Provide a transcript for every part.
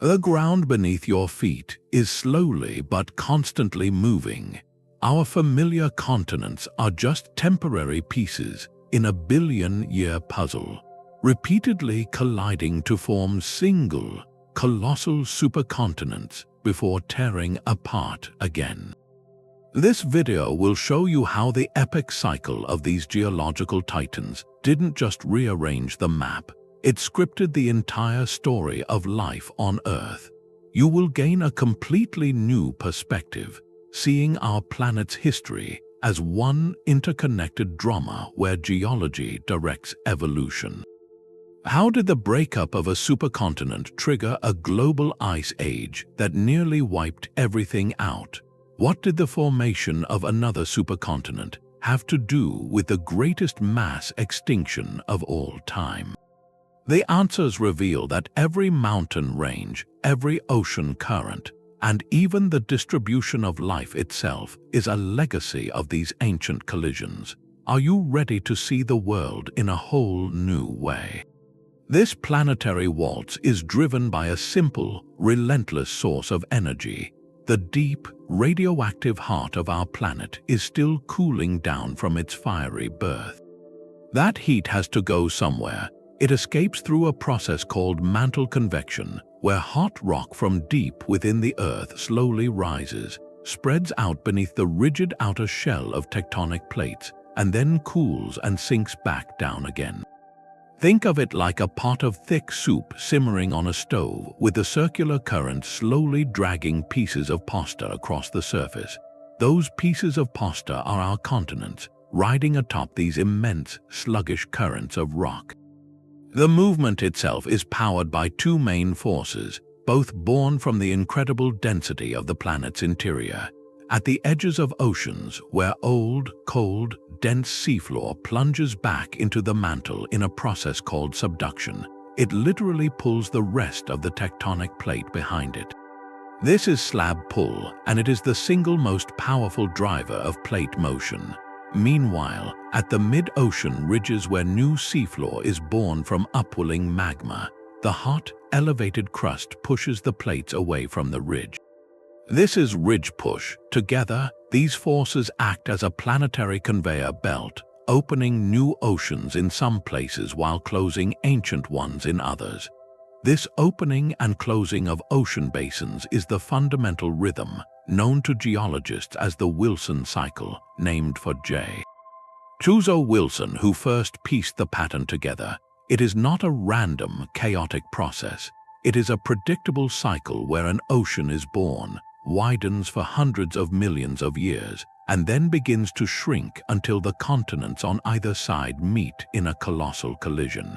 The ground beneath your feet is slowly but constantly moving. Our familiar continents are just temporary pieces in a billion-year puzzle, repeatedly colliding to form single, colossal supercontinents before tearing apart again. This video will show you how the epic cycle of these geological titans didn't just rearrange the map, it scripted the entire story of life on Earth. You will gain a completely new perspective, seeing our planet's history as one interconnected drama where geology directs evolution. How did the breakup of a supercontinent trigger a global ice age that nearly wiped everything out? What did the formation of another supercontinent have to do with the greatest mass extinction of all time? The answers reveal that every mountain range, every ocean current, and even the distribution of life itself is a legacy of these ancient collisions. Are you ready to see the world in a whole new way? This planetary waltz is driven by a simple, relentless source of energy. The deep, radioactive heart of our planet is still cooling down from its fiery birth. That heat has to go somewhere. It escapes through a process called mantle convection, where hot rock from deep within the Earth slowly rises, spreads out beneath the rigid outer shell of tectonic plates, and then cools and sinks back down again. Think of it like a pot of thick soup simmering on a stove, with the circular current slowly dragging pieces of pasta across the surface. Those pieces of pasta are our continents, riding atop these immense, sluggish currents of rock. The movement itself is powered by two main forces, both born from the incredible density of the planet's interior. At the edges of oceans, where old, cold, dense seafloor plunges back into the mantle in a process called subduction, it literally pulls the rest of the tectonic plate behind it. This is slab pull, and it is the single most powerful driver of plate motion. Meanwhile, at the mid-ocean ridges where new seafloor is born from upwelling magma, the hot, elevated crust pushes the plates away from the ridge. This is ridge push. Together, these forces act as a planetary conveyor belt, opening new oceans in some places while closing ancient ones in others. This opening and closing of ocean basins is the fundamental rhythm, known to geologists as the Wilson cycle, named for J. Chuzo Wilson, who first pieced the pattern together. It is not a random, chaotic process. It is a predictable cycle where an ocean is born, widens for hundreds of millions of years, and then begins to shrink until the continents on either side meet in a colossal collision.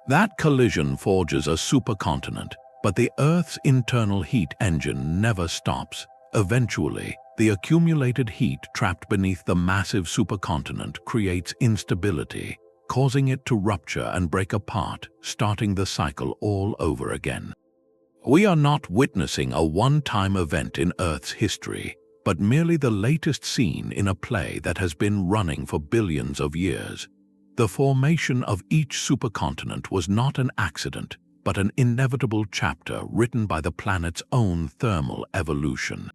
That collision forges a supercontinent, but the Earth's internal heat engine never stops. Eventually, the accumulated heat trapped beneath the massive supercontinent creates instability, causing it to rupture and break apart, starting the cycle all over again. We are not witnessing a one-time event in Earth's history, but merely the latest scene in a play that has been running for billions of years. The formation of each supercontinent was not an accident, but an inevitable chapter written by the planet's own thermal evolution.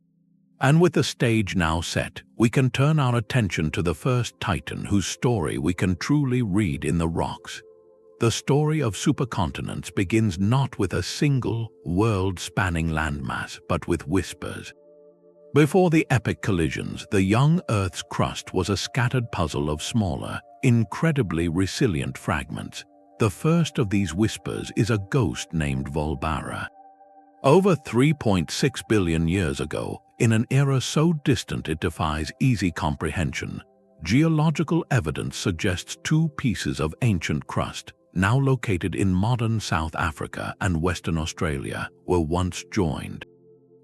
And with the stage now set, we can turn our attention to the first titan whose story we can truly read in the rocks. The story of supercontinents begins not with a single, world-spanning landmass, but with whispers. Before the epic collisions, the young Earth's crust was a scattered puzzle of smaller, incredibly resilient fragments. The first of these whispers is a ghost named Vaalbara. Over 3.6 billion years ago, in an era so distant it defies easy comprehension, geological evidence suggests two pieces of ancient crust, now located in modern South Africa and Western Australia, were once joined.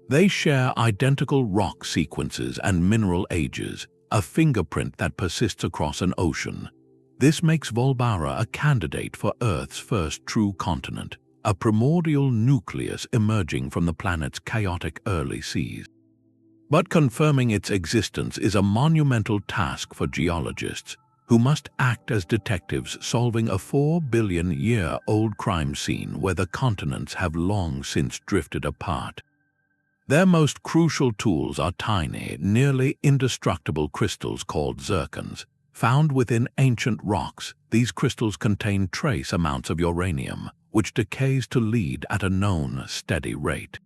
They share identical rock sequences and mineral ages, a fingerprint that persists across an ocean. This makes Vaalbara a candidate for Earth's first true continent, a primordial nucleus emerging from the planet's chaotic early seas. But confirming its existence is a monumental task for geologists, who must act as detectives solving a 4-billion-year-old crime scene where the continents have long since drifted apart. Their most crucial tools are tiny, nearly indestructible crystals called zircons. Found within ancient rocks, these crystals contain trace amounts of uranium, which decays to lead at a known steady rate.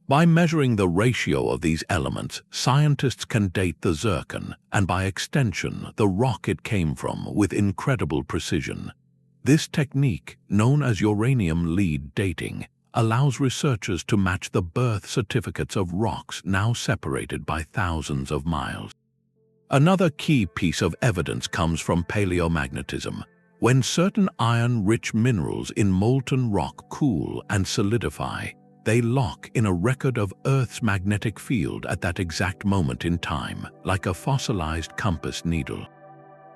By measuring the ratio of these elements, scientists can date the zircon, and by extension, the rock it came from, with incredible precision. This technique, known as uranium lead dating, allows researchers to match the birth certificates of rocks now separated by thousands of miles. Another key piece of evidence comes from paleomagnetism. When certain iron-rich minerals in molten rock cool and solidify, they lock in a record of Earth's magnetic field at that exact moment in time, like a fossilized compass needle.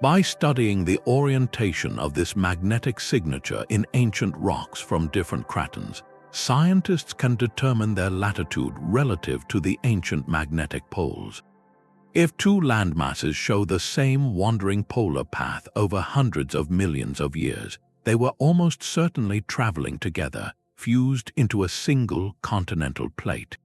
By studying the orientation of this magnetic signature in ancient rocks from different cratons, scientists can determine their latitude relative to the ancient magnetic poles. If two landmasses show the same wandering polar path over hundreds of millions of years, they were almost certainly traveling together, fused into a single continental plate.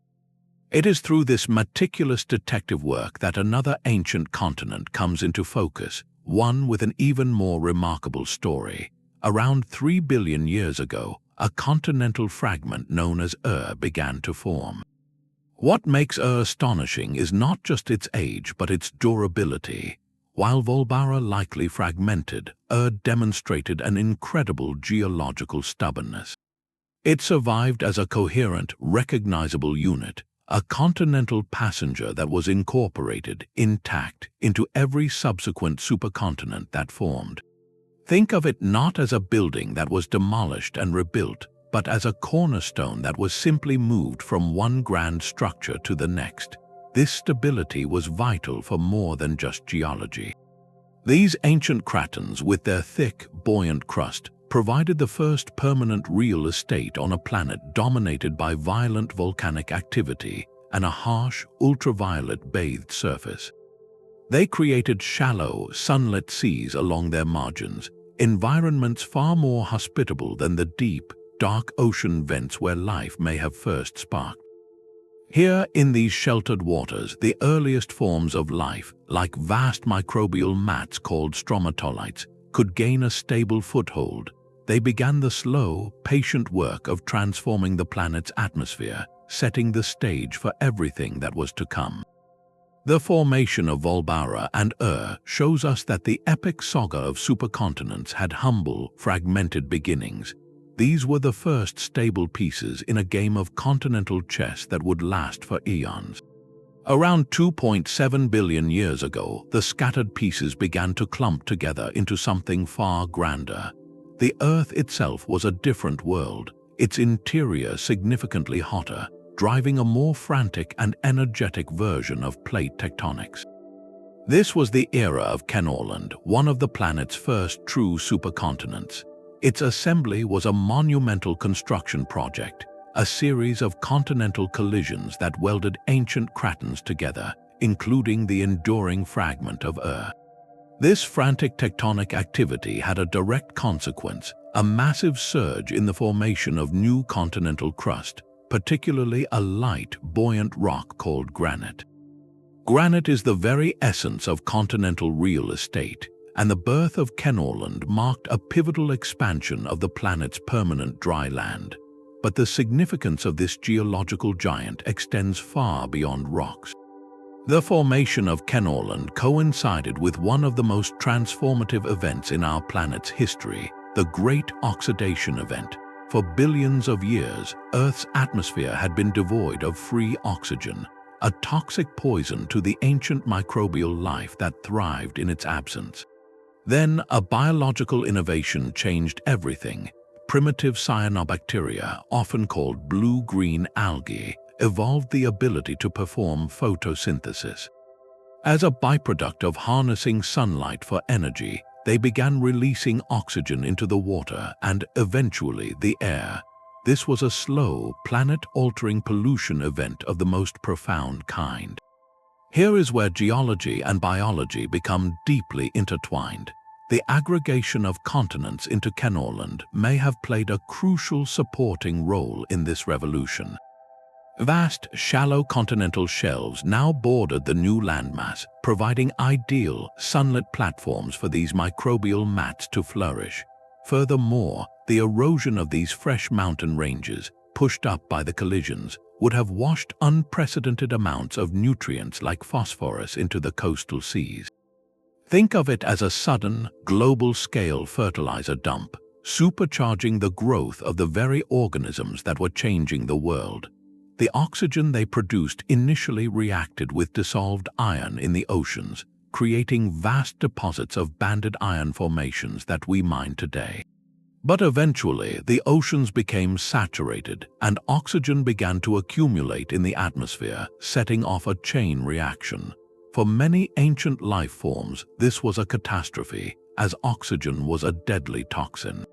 It is through this meticulous detective work that another ancient continent comes into focus, one with an even more remarkable story. Around 3 billion years ago, a continental fragment known as began to form. What makes astonishing is not just its age but its durability. While Vaalbara likely fragmented, demonstrated an incredible geological stubbornness. It survived as a coherent, recognizable unit, a continental passenger that was incorporated, intact, into every subsequent supercontinent that formed. Think of it not as a building that was demolished and rebuilt, but as a cornerstone that was simply moved from one grand structure to the next. This stability was vital for more than just geology. These ancient cratons, with their thick, buoyant crust, provided the first permanent real estate on a planet dominated by violent volcanic activity and a harsh, ultraviolet-bathed surface. They created shallow, sunlit seas along their margins, environments far more hospitable than the deep, dark ocean vents where life may have first sparked. Here, in these sheltered waters, the earliest forms of life, like vast microbial mats called stromatolites, could gain a stable foothold. They began the slow, patient work of transforming the planet's atmosphere, setting the stage for everything that was to come. The formation of Vaalbara and shows us that the epic saga of supercontinents had humble, fragmented beginnings. These were the first stable pieces in a game of continental chess that would last for eons. Around 2.7 billion years ago, the scattered pieces began to clump together into something far grander. The Earth itself was a different world, its interior significantly hotter, driving a more frantic and energetic version of plate tectonics. This was the era of Kenorland, one of the planet's first true supercontinents. Its assembly was a monumental construction project, a series of continental collisions that welded ancient cratons together, including the enduring fragment of This frantic tectonic activity had a direct consequence, a massive surge in the formation of new continental crust, particularly a light, buoyant rock called granite. Granite is the very essence of continental real estate, and the birth of Kenorland marked a pivotal expansion of the planet's permanent dry land. But the significance of this geological giant extends far beyond rocks. The formation of Kenorland coincided with one of the most transformative events in our planet's history, the Great Oxidation Event. For billions of years, Earth's atmosphere had been devoid of free oxygen, a toxic poison to the ancient microbial life that thrived in its absence. Then, a biological innovation changed everything. Primitive cyanobacteria, often called blue-green algae, evolved the ability to perform photosynthesis. As a byproduct of harnessing sunlight for energy, they began releasing oxygen into the water and, eventually, the air. This was a slow, planet-altering pollution event of the most profound kind. Here is where geology and biology become deeply intertwined. The aggregation of continents into Kenorland may have played a crucial supporting role in this revolution. Vast, shallow continental shelves now bordered the new landmass, providing ideal, sunlit platforms for these microbial mats to flourish. Furthermore, the erosion of these fresh mountain ranges, pushed up by the collisions, would have washed unprecedented amounts of nutrients like phosphorus into the coastal seas. Think of it as a sudden, global-scale fertilizer dump, supercharging the growth of the very organisms that were changing the world. The oxygen they produced initially reacted with dissolved iron in the oceans, creating vast deposits of banded iron formations that we mine today. But eventually, the oceans became saturated and oxygen began to accumulate in the atmosphere, setting off a chain reaction. For many ancient life forms, this was a catastrophe, as oxygen was a deadly toxin.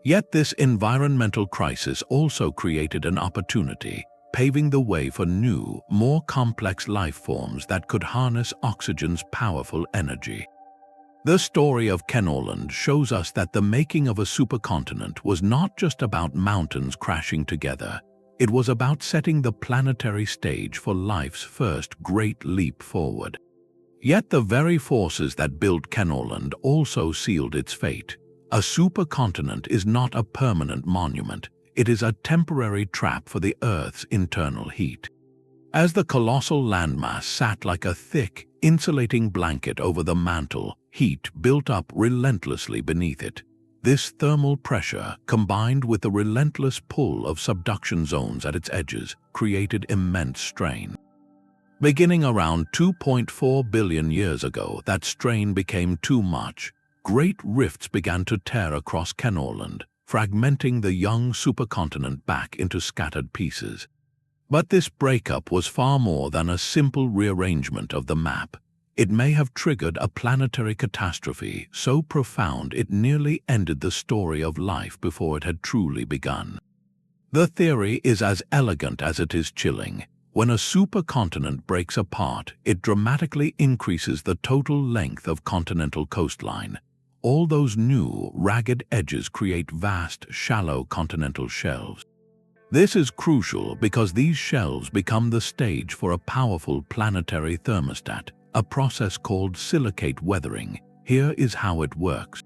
Yet this environmental crisis also created an opportunity, paving the way for new, more complex life forms that could harness oxygen's powerful energy. The story of Kenorland shows us that the making of a supercontinent was not just about mountains crashing together. It was about setting the planetary stage for life's first great leap forward. Yet the very forces that built Kenorland also sealed its fate. A supercontinent is not a permanent monument. It is a temporary trap for the Earth's internal heat. As the colossal landmass sat like a thick, insulating blanket over the mantle, heat built up relentlessly beneath it. This thermal pressure, combined with the relentless pull of subduction zones at its edges, created immense strain. Beginning around 2.4 billion years ago, that strain became too much. Great rifts began to tear across Kenorland, fragmenting the young supercontinent back into scattered pieces. But this breakup was far more than a simple rearrangement of the map. It may have triggered a planetary catastrophe so profound it nearly ended the story of life before it had truly begun. The theory is as elegant as it is chilling. When a supercontinent breaks apart, it dramatically increases the total length of continental coastline. All those new, ragged edges create vast, shallow continental shelves. This is crucial because these shelves become the stage for a powerful planetary thermostat, a process called silicate weathering. Here is how it works.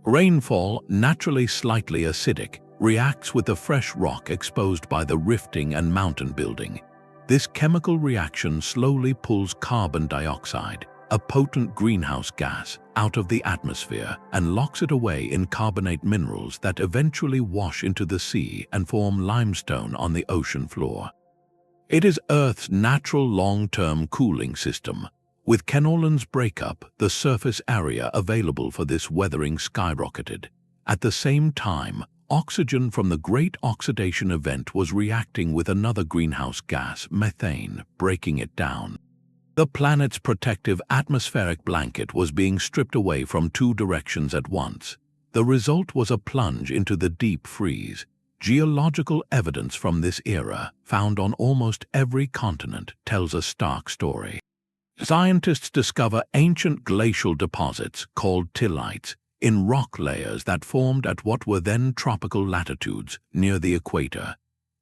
Rainfall, naturally slightly acidic, reacts with the fresh rock exposed by the rifting and mountain building. This chemical reaction slowly pulls carbon dioxide, a potent greenhouse gas, out of the atmosphere and locks it away in carbonate minerals that eventually wash into the sea and form limestone on the ocean floor. It is Earth's natural long-term cooling system. With Kenorland's breakup, the surface area available for this weathering skyrocketed. At the same time, oxygen from the Great Oxidation event was reacting with another greenhouse gas, methane, breaking it down. The planet's protective atmospheric blanket was being stripped away from two directions at once. The result was a plunge into the deep freeze. Geological evidence from this era, found on almost every continent, tells a stark story. Scientists discover ancient glacial deposits, called tillites, in rock layers that formed at what were then tropical latitudes near the equator.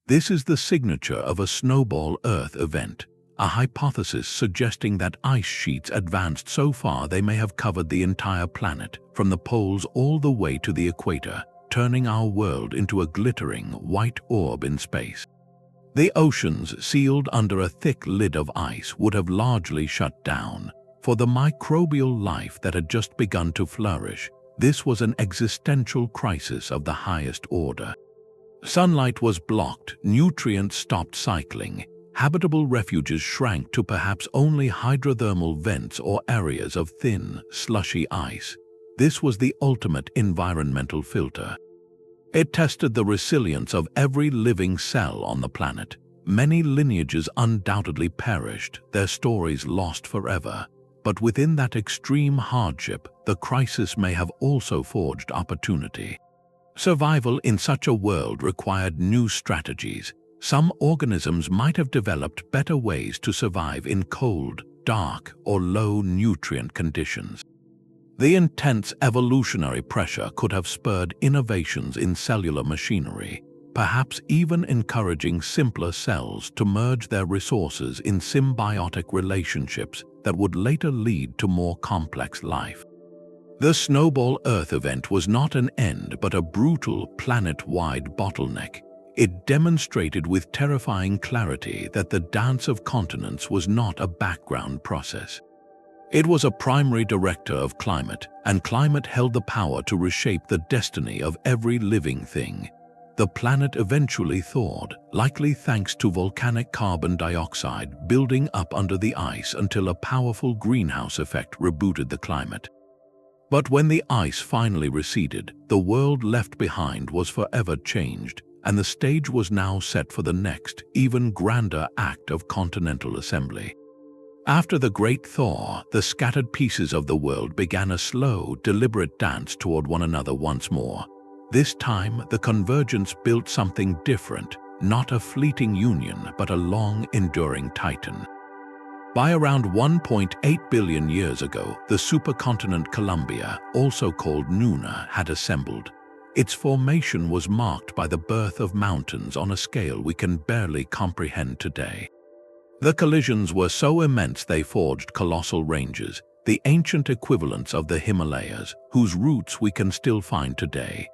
This is the signature of a snowball Earth event, a hypothesis suggesting that ice sheets advanced so far they may have covered the entire planet, from the poles all the way to the equator, turning our world into a glittering white orb in space. The oceans, sealed under a thick lid of ice, would have largely shut down. For the microbial life that had just begun to flourish, this was an existential crisis of the highest order. Sunlight was blocked, nutrients stopped cycling, habitable refuges shrank to perhaps only hydrothermal vents or areas of thin, slushy ice. This was the ultimate environmental filter. It tested the resilience of every living cell on the planet. Many lineages undoubtedly perished, their stories lost forever. But within that extreme hardship, the crisis may have also forged opportunity. Survival in such a world required new strategies. Some organisms might have developed better ways to survive in cold, dark or low nutrient conditions. The intense evolutionary pressure could have spurred innovations in cellular machinery, perhaps even encouraging simpler cells to merge their resources in symbiotic relationships that would later lead to more complex life. The Snowball Earth event was not an end but a brutal planet-wide bottleneck. It demonstrated with terrifying clarity that the dance of continents was not a background process. It was a primary director of climate, and climate held the power to reshape the destiny of every living thing. The planet eventually thawed, likely thanks to volcanic carbon dioxide building up under the ice until a powerful greenhouse effect rebooted the climate. But when the ice finally receded, the world left behind was forever changed, and the stage was now set for the next, even grander act of continental assembly. After the Great Thaw, the scattered pieces of the world began a slow, deliberate dance toward one another once more. This time, the convergence built something different, not a fleeting union, but a long, enduring titan. By around 1.8 billion years ago, the supercontinent Columbia, also called Nuna, had assembled. Its formation was marked by the birth of mountains on a scale we can barely comprehend today. The collisions were so immense they forged colossal ranges, the ancient equivalents of the Himalayas, whose roots we can still find today.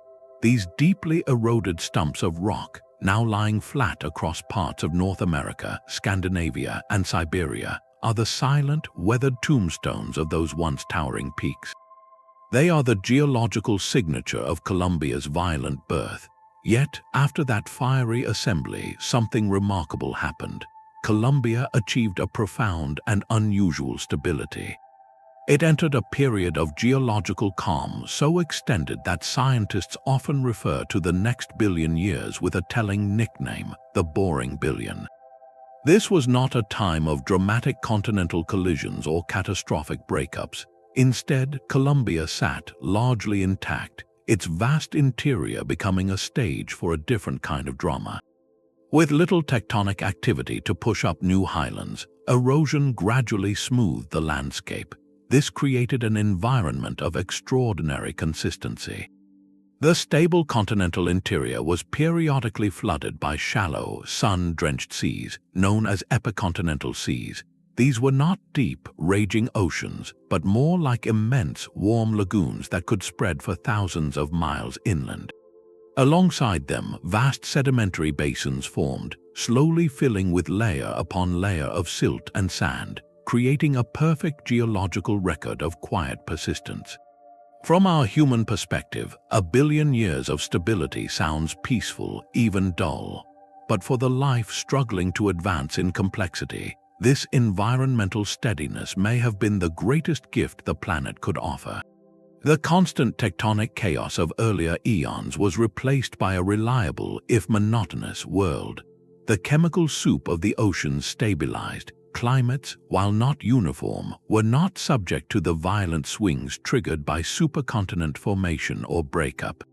These deeply eroded stumps of rock, now lying flat across parts of North America, Scandinavia, and Siberia, are the silent, weathered tombstones of those once towering peaks. They are the geological signature of Columbia's violent birth. Yet, after that fiery assembly, something remarkable happened. Columbia achieved a profound and unusual stability. It entered a period of geological calm so extended that scientists often refer to the next billion years with a telling nickname, the Boring Billion. This was not a time of dramatic continental collisions or catastrophic breakups. Instead, Columbia sat largely intact, its vast interior becoming a stage for a different kind of drama. With little tectonic activity to push up new highlands, erosion gradually smoothed the landscape. This created an environment of extraordinary consistency. The stable continental interior was periodically flooded by shallow, sun-drenched seas, known as epicontinental seas. These were not deep, raging oceans, but more like immense, warm lagoons that could spread for thousands of miles inland. Alongside them, vast sedimentary basins formed, slowly filling with layer upon layer of silt and sand, creating a perfect geological record of quiet persistence. From our human perspective, a billion years of stability sounds peaceful, even dull. But for the life struggling to advance in complexity, this environmental steadiness may have been the greatest gift the planet could offer. The constant tectonic chaos of earlier eons was replaced by a reliable, if monotonous, world. The chemical soup of the oceans stabilized. Climates, while not uniform, were not subject to the violent swings triggered by supercontinent formation or breakup.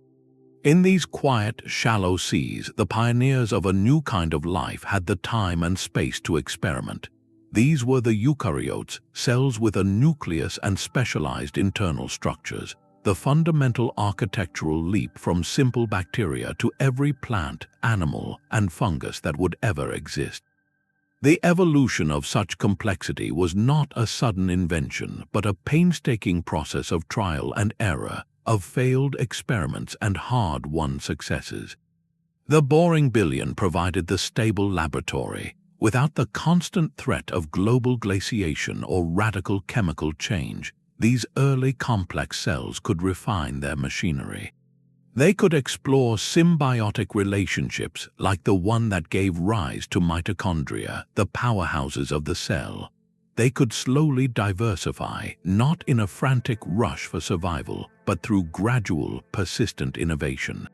In these quiet, shallow seas, the pioneers of a new kind of life had the time and space to experiment. These were the eukaryotes, cells with a nucleus and specialized internal structures, the fundamental architectural leap from simple bacteria to every plant, animal, and fungus that would ever exist. The evolution of such complexity was not a sudden invention, but a painstaking process of trial and error, of failed experiments and hard-won successes. The Boring Billion provided the stable laboratory. Without the constant threat of global glaciation or radical chemical change, these early complex cells could refine their machinery. They could explore symbiotic relationships like the one that gave rise to mitochondria, the powerhouses of the cell. They could slowly diversify, not in a frantic rush for survival, but through gradual, persistent innovation.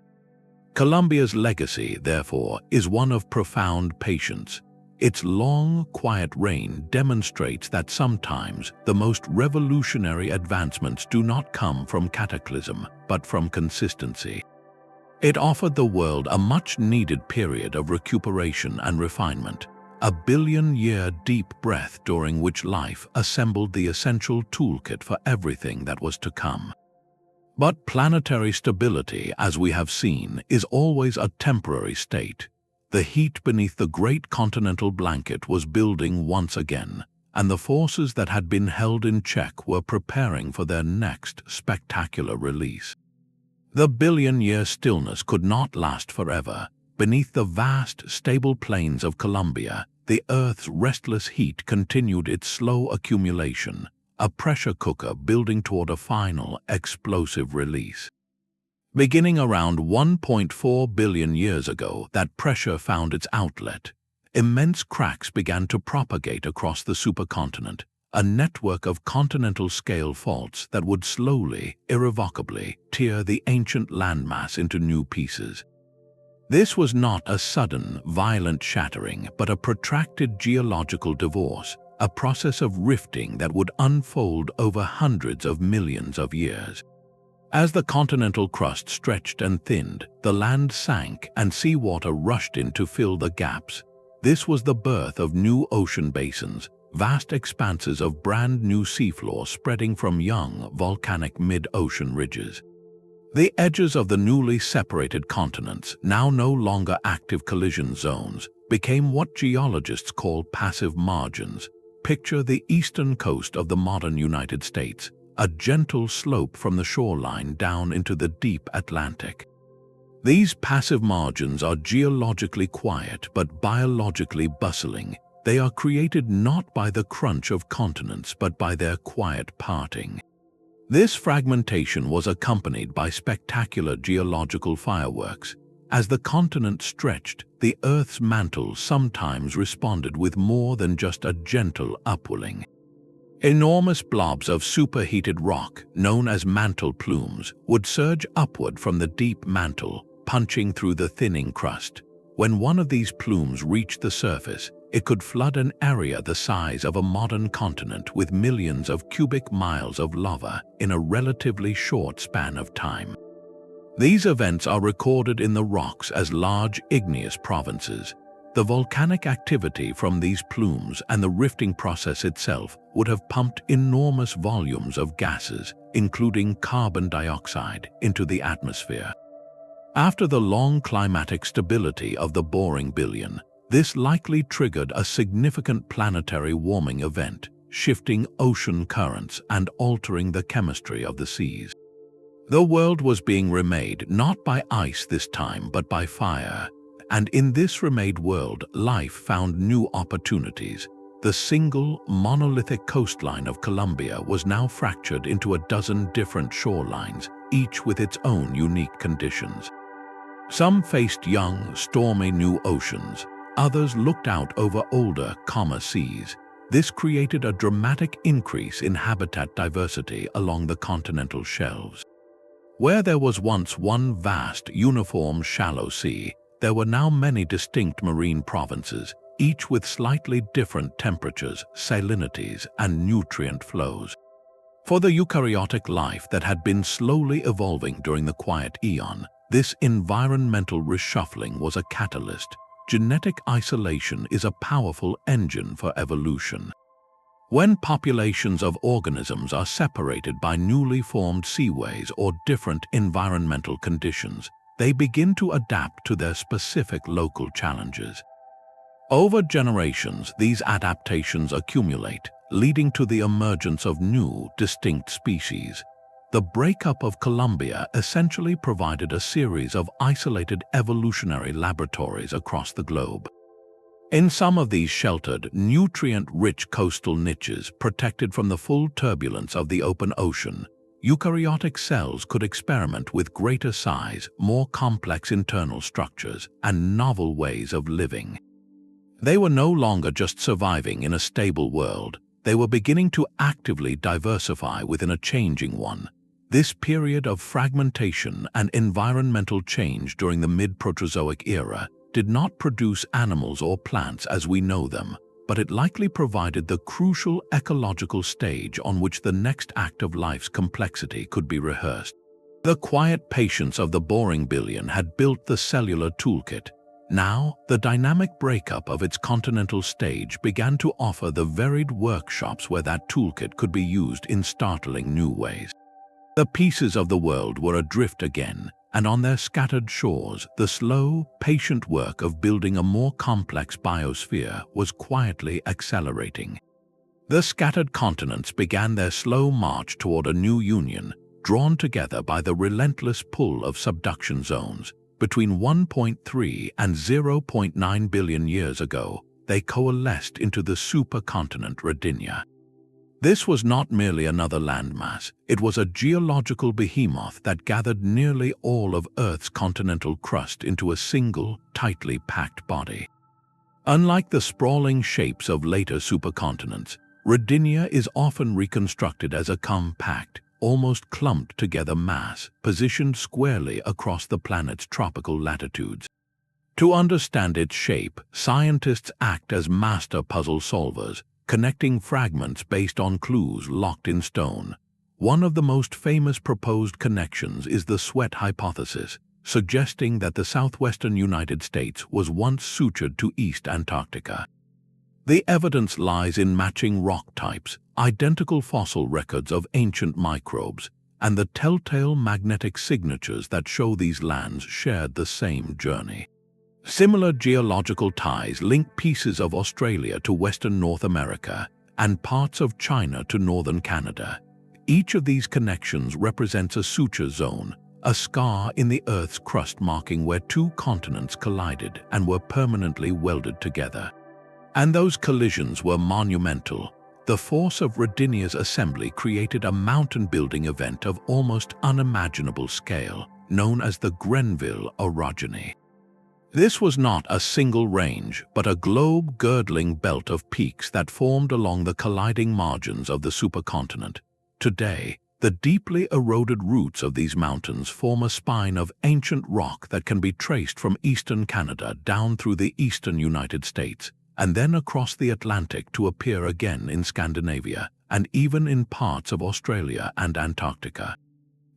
Columbia's legacy, therefore, is one of profound patience. Its long, quiet reign demonstrates that sometimes the most revolutionary advancements do not come from cataclysm, but from consistency. It offered the world a much-needed period of recuperation and refinement, a billion-year deep breath during which life assembled the essential toolkit for everything that was to come. But planetary stability, as we have seen, is always a temporary state. The heat beneath the great continental blanket was building once again, and the forces that had been held in check were preparing for their next spectacular release. The billion-year stillness could not last forever. Beneath the vast, stable plains of Columbia, the Earth's restless heat continued its slow accumulation, a pressure cooker building toward a final, explosive release. Beginning around 1.4 billion years ago, that pressure found its outlet. Immense cracks began to propagate across the supercontinent, a network of continental-scale faults that would slowly, irrevocably, tear the ancient landmass into new pieces. This was not a sudden, violent shattering, but a protracted geological divorce, a process of rifting that would unfold over hundreds of millions of years. As the continental crust stretched and thinned, the land sank and seawater rushed in to fill the gaps. This was the birth of new ocean basins, vast expanses of brand new seafloor spreading from young, volcanic mid-ocean ridges. The edges of the newly separated continents, now no longer active collision zones, became what geologists call passive margins. Picture the eastern coast of the modern United States, a gentle slope from the shoreline down into the deep Atlantic. These passive margins are geologically quiet but biologically bustling. They are created not by the crunch of continents but by their quiet parting. This fragmentation was accompanied by spectacular geological fireworks. As the continent stretched, the Earth's mantle sometimes responded with more than just a gentle upwelling. Enormous blobs of superheated rock, known as mantle plumes, would surge upward from the deep mantle, punching through the thinning crust. When one of these plumes reached the surface, it could flood an area the size of a modern continent with millions of cubic miles of lava in a relatively short span of time. These events are recorded in the rocks as large igneous provinces. The volcanic activity from these plumes and the rifting process itself would have pumped enormous volumes of gases, including carbon dioxide, into the atmosphere. After the long climatic stability of the boring billion, this likely triggered a significant planetary warming event, shifting ocean currents and altering the chemistry of the seas. The world was being remade not by ice this time but by fire, and in this remade world life found new opportunities. The single, monolithic coastline of Columbia was now fractured into a dozen different shorelines, each with its own unique conditions. Some faced young, stormy new oceans. Others looked out over older, calmer seas. This created a dramatic increase in habitat diversity along the continental shelves. Where there was once one vast, uniform, shallow sea, there were now many distinct marine provinces, each with slightly different temperatures, salinities, and nutrient flows. For the eukaryotic life that had been slowly evolving during the quiet eon, this environmental reshuffling was a catalyst. Genetic isolation is a powerful engine for evolution. When populations of organisms are separated by newly formed seaways or different environmental conditions, they begin to adapt to their specific local challenges. Over generations, these adaptations accumulate, leading to the emergence of new, distinct species. The breakup of Columbia essentially provided a series of isolated evolutionary laboratories across the globe. In some of these sheltered, nutrient-rich coastal niches protected from the full turbulence of the open ocean, eukaryotic cells could experiment with greater size, more complex internal structures, and novel ways of living. They were no longer just surviving in a stable world, they were beginning to actively diversify within a changing one. This period of fragmentation and environmental change during the mid-Proterozoic era did not produce animals or plants as we know them, but it likely provided the crucial ecological stage on which the next act of life's complexity could be rehearsed. The quiet patience of the boring billion had built the cellular toolkit. Now, the dynamic breakup of its continental stage began to offer the varied workshops where that toolkit could be used in startling new ways. The pieces of the world were adrift again, and on their scattered shores, the slow, patient work of building a more complex biosphere was quietly accelerating. The scattered continents began their slow march toward a new union, drawn together by the relentless pull of subduction zones. Between 1.3 and 0.9 billion years ago, they coalesced into the supercontinent Rodinia. This was not merely another landmass, it was a geological behemoth that gathered nearly all of Earth's continental crust into a single, tightly packed body. Unlike the sprawling shapes of later supercontinents, Rodinia is often reconstructed as a compact, almost clumped together mass positioned squarely across the planet's tropical latitudes. To understand its shape, scientists act as master puzzle solvers, connecting fragments based on clues locked in stone. One of the most famous proposed connections is the sweat hypothesis, suggesting that the southwestern United States was once sutured to East Antarctica. The evidence lies in matching rock types, identical fossil records of ancient microbes, and the telltale magnetic signatures that show these lands shared the same journey. Similar geological ties link pieces of Australia to western North America and parts of China to northern Canada. Each of these connections represents a suture zone, a scar in the Earth's crust marking where two continents collided and were permanently welded together. And those collisions were monumental. The force of Rodinia's assembly created a mountain-building event of almost unimaginable scale, known as the Grenville orogeny. This was not a single range, but a globe-girdling belt of peaks that formed along the colliding margins of the supercontinent. Today, the deeply eroded roots of these mountains form a spine of ancient rock that can be traced from eastern Canada down through the eastern United States, and then across the Atlantic to appear again in Scandinavia, and even in parts of Australia and Antarctica.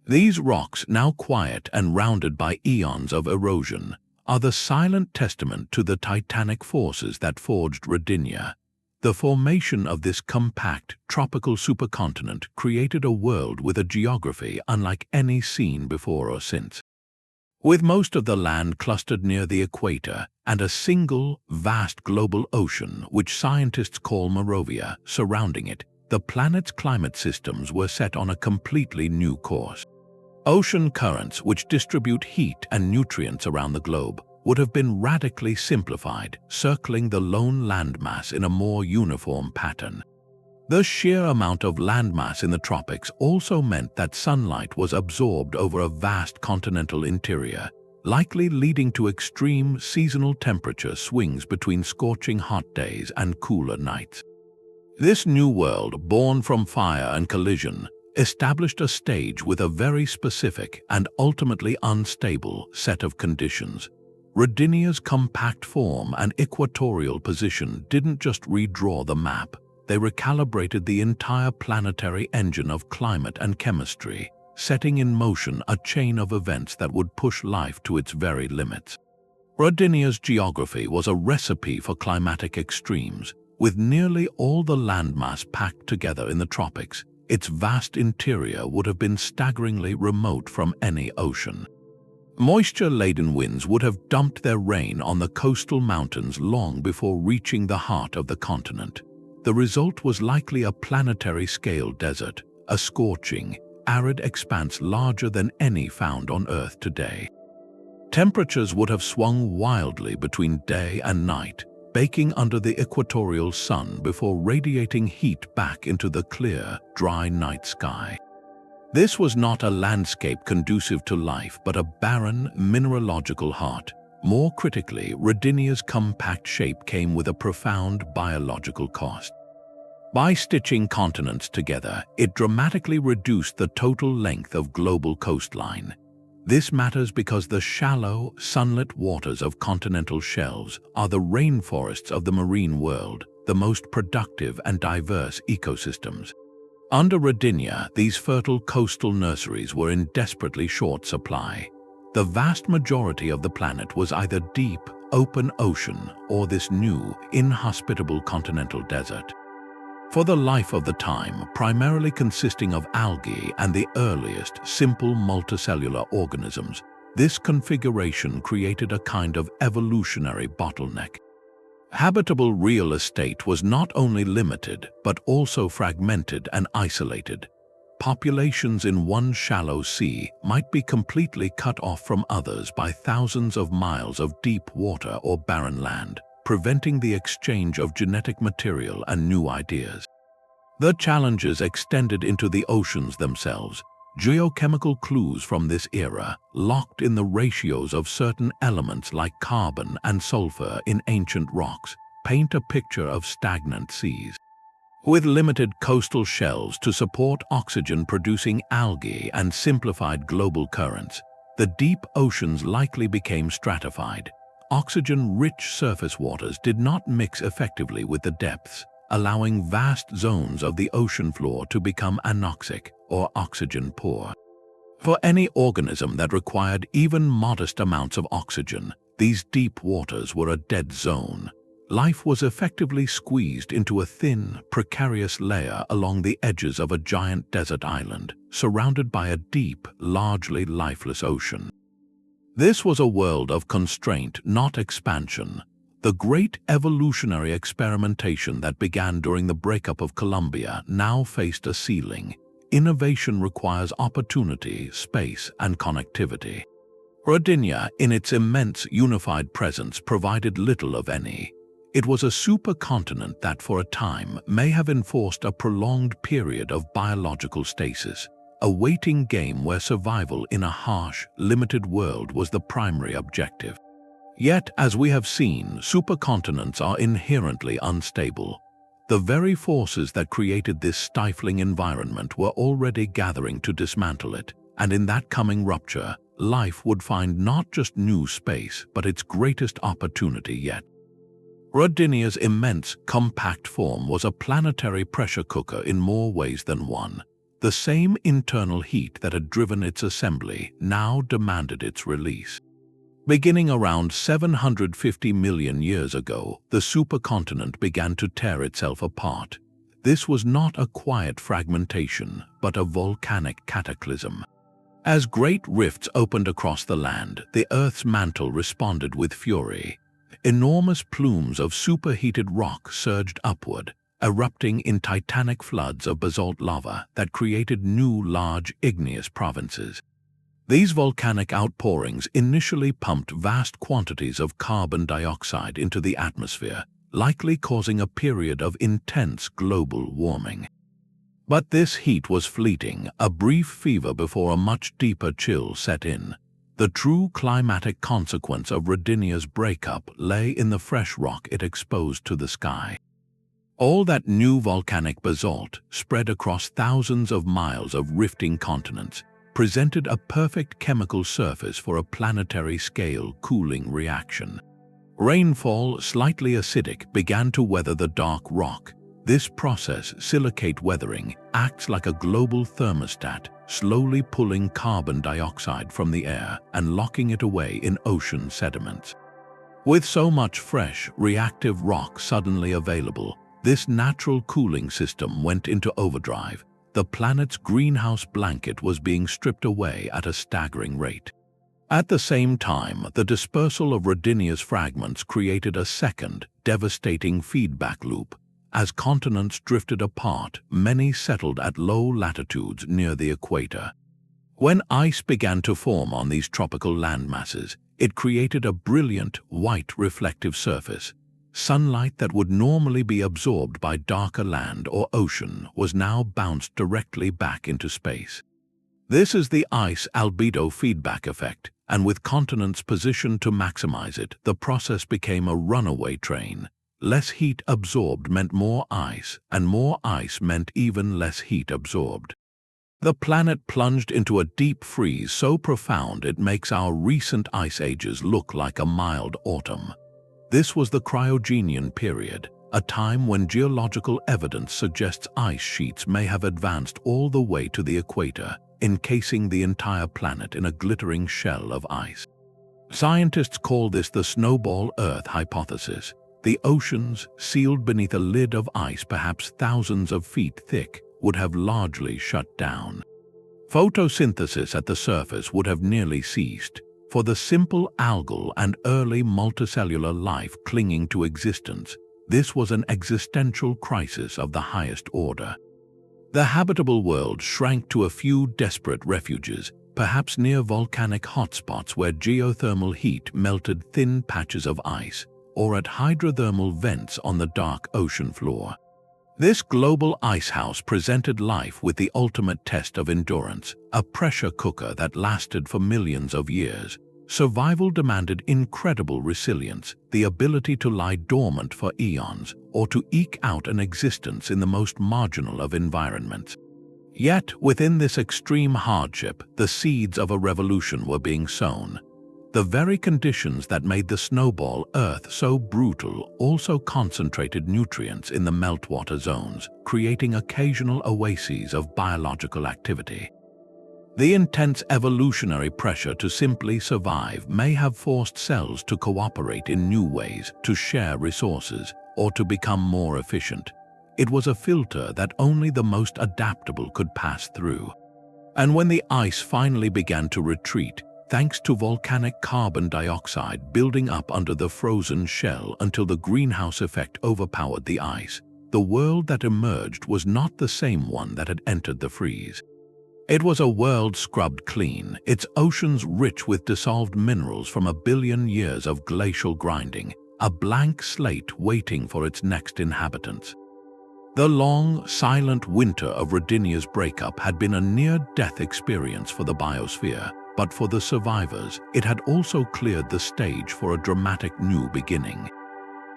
These rocks, now quiet and rounded by eons of erosion, are the silent testament to the titanic forces that forged Rodinia. The formation of this compact, tropical supercontinent created a world with a geography unlike any seen before or since. With most of the land clustered near the equator and a single, vast global ocean, which scientists call Morovia, surrounding it, the planet's climate systems were set on a completely new course. Ocean currents, which distribute heat and nutrients around the globe, would have been radically simplified, circling the lone landmass in a more uniform pattern. The sheer amount of landmass in the tropics also meant that sunlight was absorbed over a vast continental interior, likely leading to extreme seasonal temperature swings between scorching hot days and cooler nights. This new world, born from fire and collision, established a stage with a very specific and ultimately unstable set of conditions. Rodinia's compact form and equatorial position didn't just redraw the map, they recalibrated the entire planetary engine of climate and chemistry, setting in motion a chain of events that would push life to its very limits. Rodinia's geography was a recipe for climatic extremes, with nearly all the landmass packed together in the tropics. Its vast interior would have been staggeringly remote from any ocean. Moisture-laden winds would have dumped their rain on the coastal mountains long before reaching the heart of the continent. The result was likely a planetary-scale desert, a scorching, arid expanse larger than any found on Earth today. Temperatures would have swung wildly between day and night, baking under the equatorial sun before radiating heat back into the clear, dry night sky. This was not a landscape conducive to life, but a barren, mineralogical heart. More critically, Rodinia's compact shape came with a profound biological cost. By stitching continents together, it dramatically reduced the total length of global coastline. This matters because the shallow, sunlit waters of continental shelves are the rainforests of the marine world, the most productive and diverse ecosystems. Under Rodinia, these fertile coastal nurseries were in desperately short supply. The vast majority of the planet was either deep, open ocean or this new, inhospitable continental desert. For the life of the time, primarily consisting of algae and the earliest, simple multicellular organisms, this configuration created a kind of evolutionary bottleneck. Habitable real estate was not only limited, but also fragmented and isolated. Populations in one shallow sea might be completely cut off from others by thousands of miles of deep water or barren land, preventing the exchange of genetic material and new ideas. The challenges extended into the oceans themselves. Geochemical clues from this era, locked in the ratios of certain elements like carbon and sulfur in ancient rocks, paint a picture of stagnant seas. With limited coastal shelves to support oxygen-producing algae and simplified global currents, the deep oceans likely became stratified. Oxygen-rich surface waters did not mix effectively with the depths, allowing vast zones of the ocean floor to become anoxic or oxygen-poor. For any organism that required even modest amounts of oxygen, these deep waters were a dead zone. Life was effectively squeezed into a thin, precarious layer along the edges of a giant desert island, surrounded by a deep, largely lifeless ocean. This was a world of constraint, not expansion. The great evolutionary experimentation that began during the breakup of Columbia now faced a ceiling. Innovation requires opportunity, space, and connectivity. Rodinia, in its immense unified presence, provided little of any. It was a supercontinent that for a time may have enforced a prolonged period of biological stasis, a waiting game where survival in a harsh, limited world was the primary objective. Yet, as we have seen, supercontinents are inherently unstable. The very forces that created this stifling environment were already gathering to dismantle it, and in that coming rupture, life would find not just new space, but its greatest opportunity yet. Rodinia's immense, compact form was a planetary pressure cooker in more ways than one. The same internal heat that had driven its assembly now demanded its release. Beginning around 750 million years ago, the supercontinent began to tear itself apart. This was not a quiet fragmentation, but a volcanic cataclysm. As great rifts opened across the land, the Earth's mantle responded with fury. Enormous plumes of superheated rock surged upward, erupting in titanic floods of basalt lava that created new large igneous provinces. These volcanic outpourings initially pumped vast quantities of carbon dioxide into the atmosphere, likely causing a period of intense global warming. But this heat was fleeting, a brief fever before a much deeper chill set in. The true climatic consequence of Rodinia's breakup lay in the fresh rock it exposed to the sky. All that new volcanic basalt, spread across thousands of miles of rifting continents, presented a perfect chemical surface for a planetary-scale cooling reaction. Rainfall, slightly acidic, began to weather the dark rock. This process, silicate weathering, acts like a global thermostat, slowly pulling carbon dioxide from the air and locking it away in ocean sediments. With so much fresh, reactive rock suddenly available, this natural cooling system went into overdrive. The planet's greenhouse blanket was being stripped away at a staggering rate. At the same time, the dispersal of Rodinia's fragments created a second, devastating feedback loop. As continents drifted apart, many settled at low latitudes near the equator. When ice began to form on these tropical landmasses, it created a brilliant, white reflective surface. Sunlight that would normally be absorbed by darker land or ocean was now bounced directly back into space. This is the ice albedo feedback effect, and with continents positioned to maximize it, the process became a runaway train. Less heat absorbed meant more ice, and more ice meant even less heat absorbed. The planet plunged into a deep freeze so profound it makes our recent ice ages look like a mild autumn. This was the Cryogenian period, a time when geological evidence suggests ice sheets may have advanced all the way to the equator, encasing the entire planet in a glittering shell of ice. Scientists call this the Snowball Earth hypothesis. The oceans, sealed beneath a lid of ice perhaps thousands of feet thick, would have largely shut down. Photosynthesis at the surface would have nearly ceased. For the simple algal and early multicellular life clinging to existence, this was an existential crisis of the highest order. The habitable world shrank to a few desperate refuges, perhaps near volcanic hotspots where geothermal heat melted thin patches of ice, or at hydrothermal vents on the dark ocean floor. This global icehouse presented life with the ultimate test of endurance, a pressure cooker that lasted for millions of years. Survival demanded incredible resilience, the ability to lie dormant for eons, or to eke out an existence in the most marginal of environments. Yet, within this extreme hardship, the seeds of a revolution were being sown. The very conditions that made the Snowball Earth so brutal also concentrated nutrients in the meltwater zones, creating occasional oases of biological activity. The intense evolutionary pressure to simply survive may have forced cells to cooperate in new ways, to share resources, or to become more efficient. It was a filter that only the most adaptable could pass through. And when the ice finally began to retreat, thanks to volcanic carbon dioxide building up under the frozen shell until the greenhouse effect overpowered the ice, the world that emerged was not the same one that had entered the freeze. It was a world scrubbed clean, its oceans rich with dissolved minerals from a billion years of glacial grinding, a blank slate waiting for its next inhabitants. The long, silent winter of Rodinia's breakup had been a near-death experience for the biosphere, but for the survivors, it had also cleared the stage for a dramatic new beginning.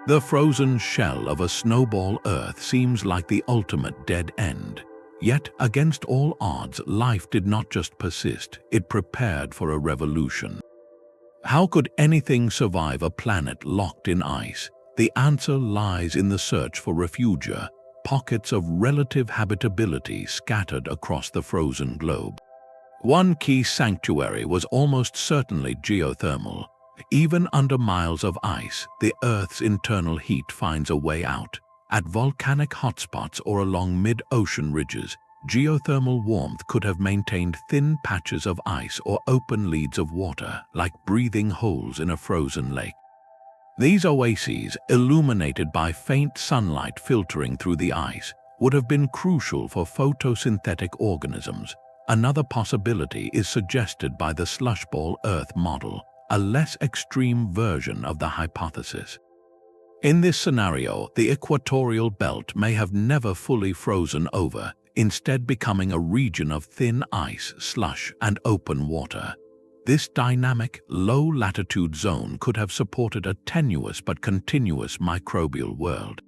The frozen shell of a Snowball Earth seems like the ultimate dead end. Yet, against all odds, life did not just persist, it prepared for a revolution. How could anything survive a planet locked in ice? The answer lies in the search for refugia, pockets of relative habitability scattered across the frozen globe. One key sanctuary was almost certainly geothermal. Even under miles of ice, the Earth's internal heat finds a way out. At volcanic hotspots or along mid-ocean ridges, geothermal warmth could have maintained thin patches of ice or open leads of water, like breathing holes in a frozen lake. These oases, illuminated by faint sunlight filtering through the ice, would have been crucial for photosynthetic organisms. Another possibility is suggested by the slushball Earth model, a less extreme version of the hypothesis. In this scenario, the equatorial belt may have never fully frozen over, instead becoming a region of thin ice, slush, and open water. This dynamic, low-latitude zone could have supported a tenuous but continuous microbial world.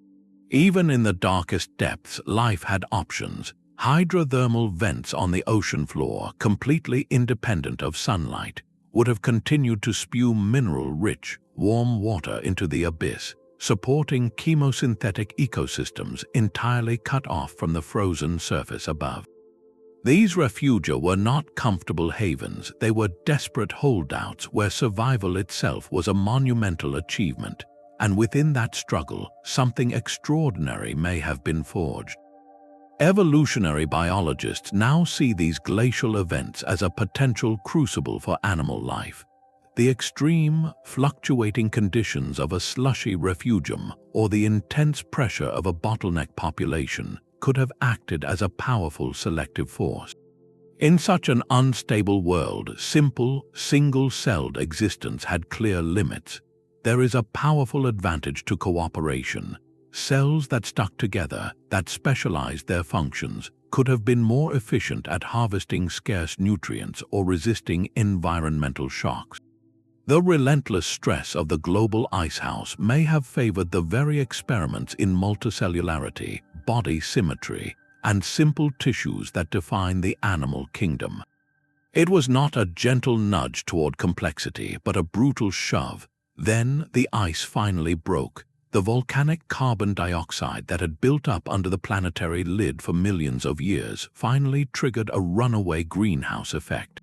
Even in the darkest depths, life had options. Hydrothermal vents on the ocean floor, completely independent of sunlight, would have continued to spew mineral-rich, warm water into the abyss, supporting chemosynthetic ecosystems entirely cut off from the frozen surface above. These refugia were not comfortable havens, they were desperate holdouts where survival itself was a monumental achievement, and within that struggle, something extraordinary may have been forged. Evolutionary biologists now see these glacial events as a potential crucible for animal life. The extreme, fluctuating conditions of a slushy refugium or the intense pressure of a bottleneck population could have acted as a powerful selective force. In such an unstable world, simple, single-celled existence had clear limits. There is a powerful advantage to cooperation. Cells that stuck together, that specialized their functions, could have been more efficient at harvesting scarce nutrients or resisting environmental shocks. The relentless stress of the global icehouse may have favored the very experiments in multicellularity, body symmetry, and simple tissues that define the animal kingdom. It was not a gentle nudge toward complexity, but a brutal shove. Then the ice finally broke. The volcanic carbon dioxide that had built up under the planetary lid for millions of years finally triggered a runaway greenhouse effect.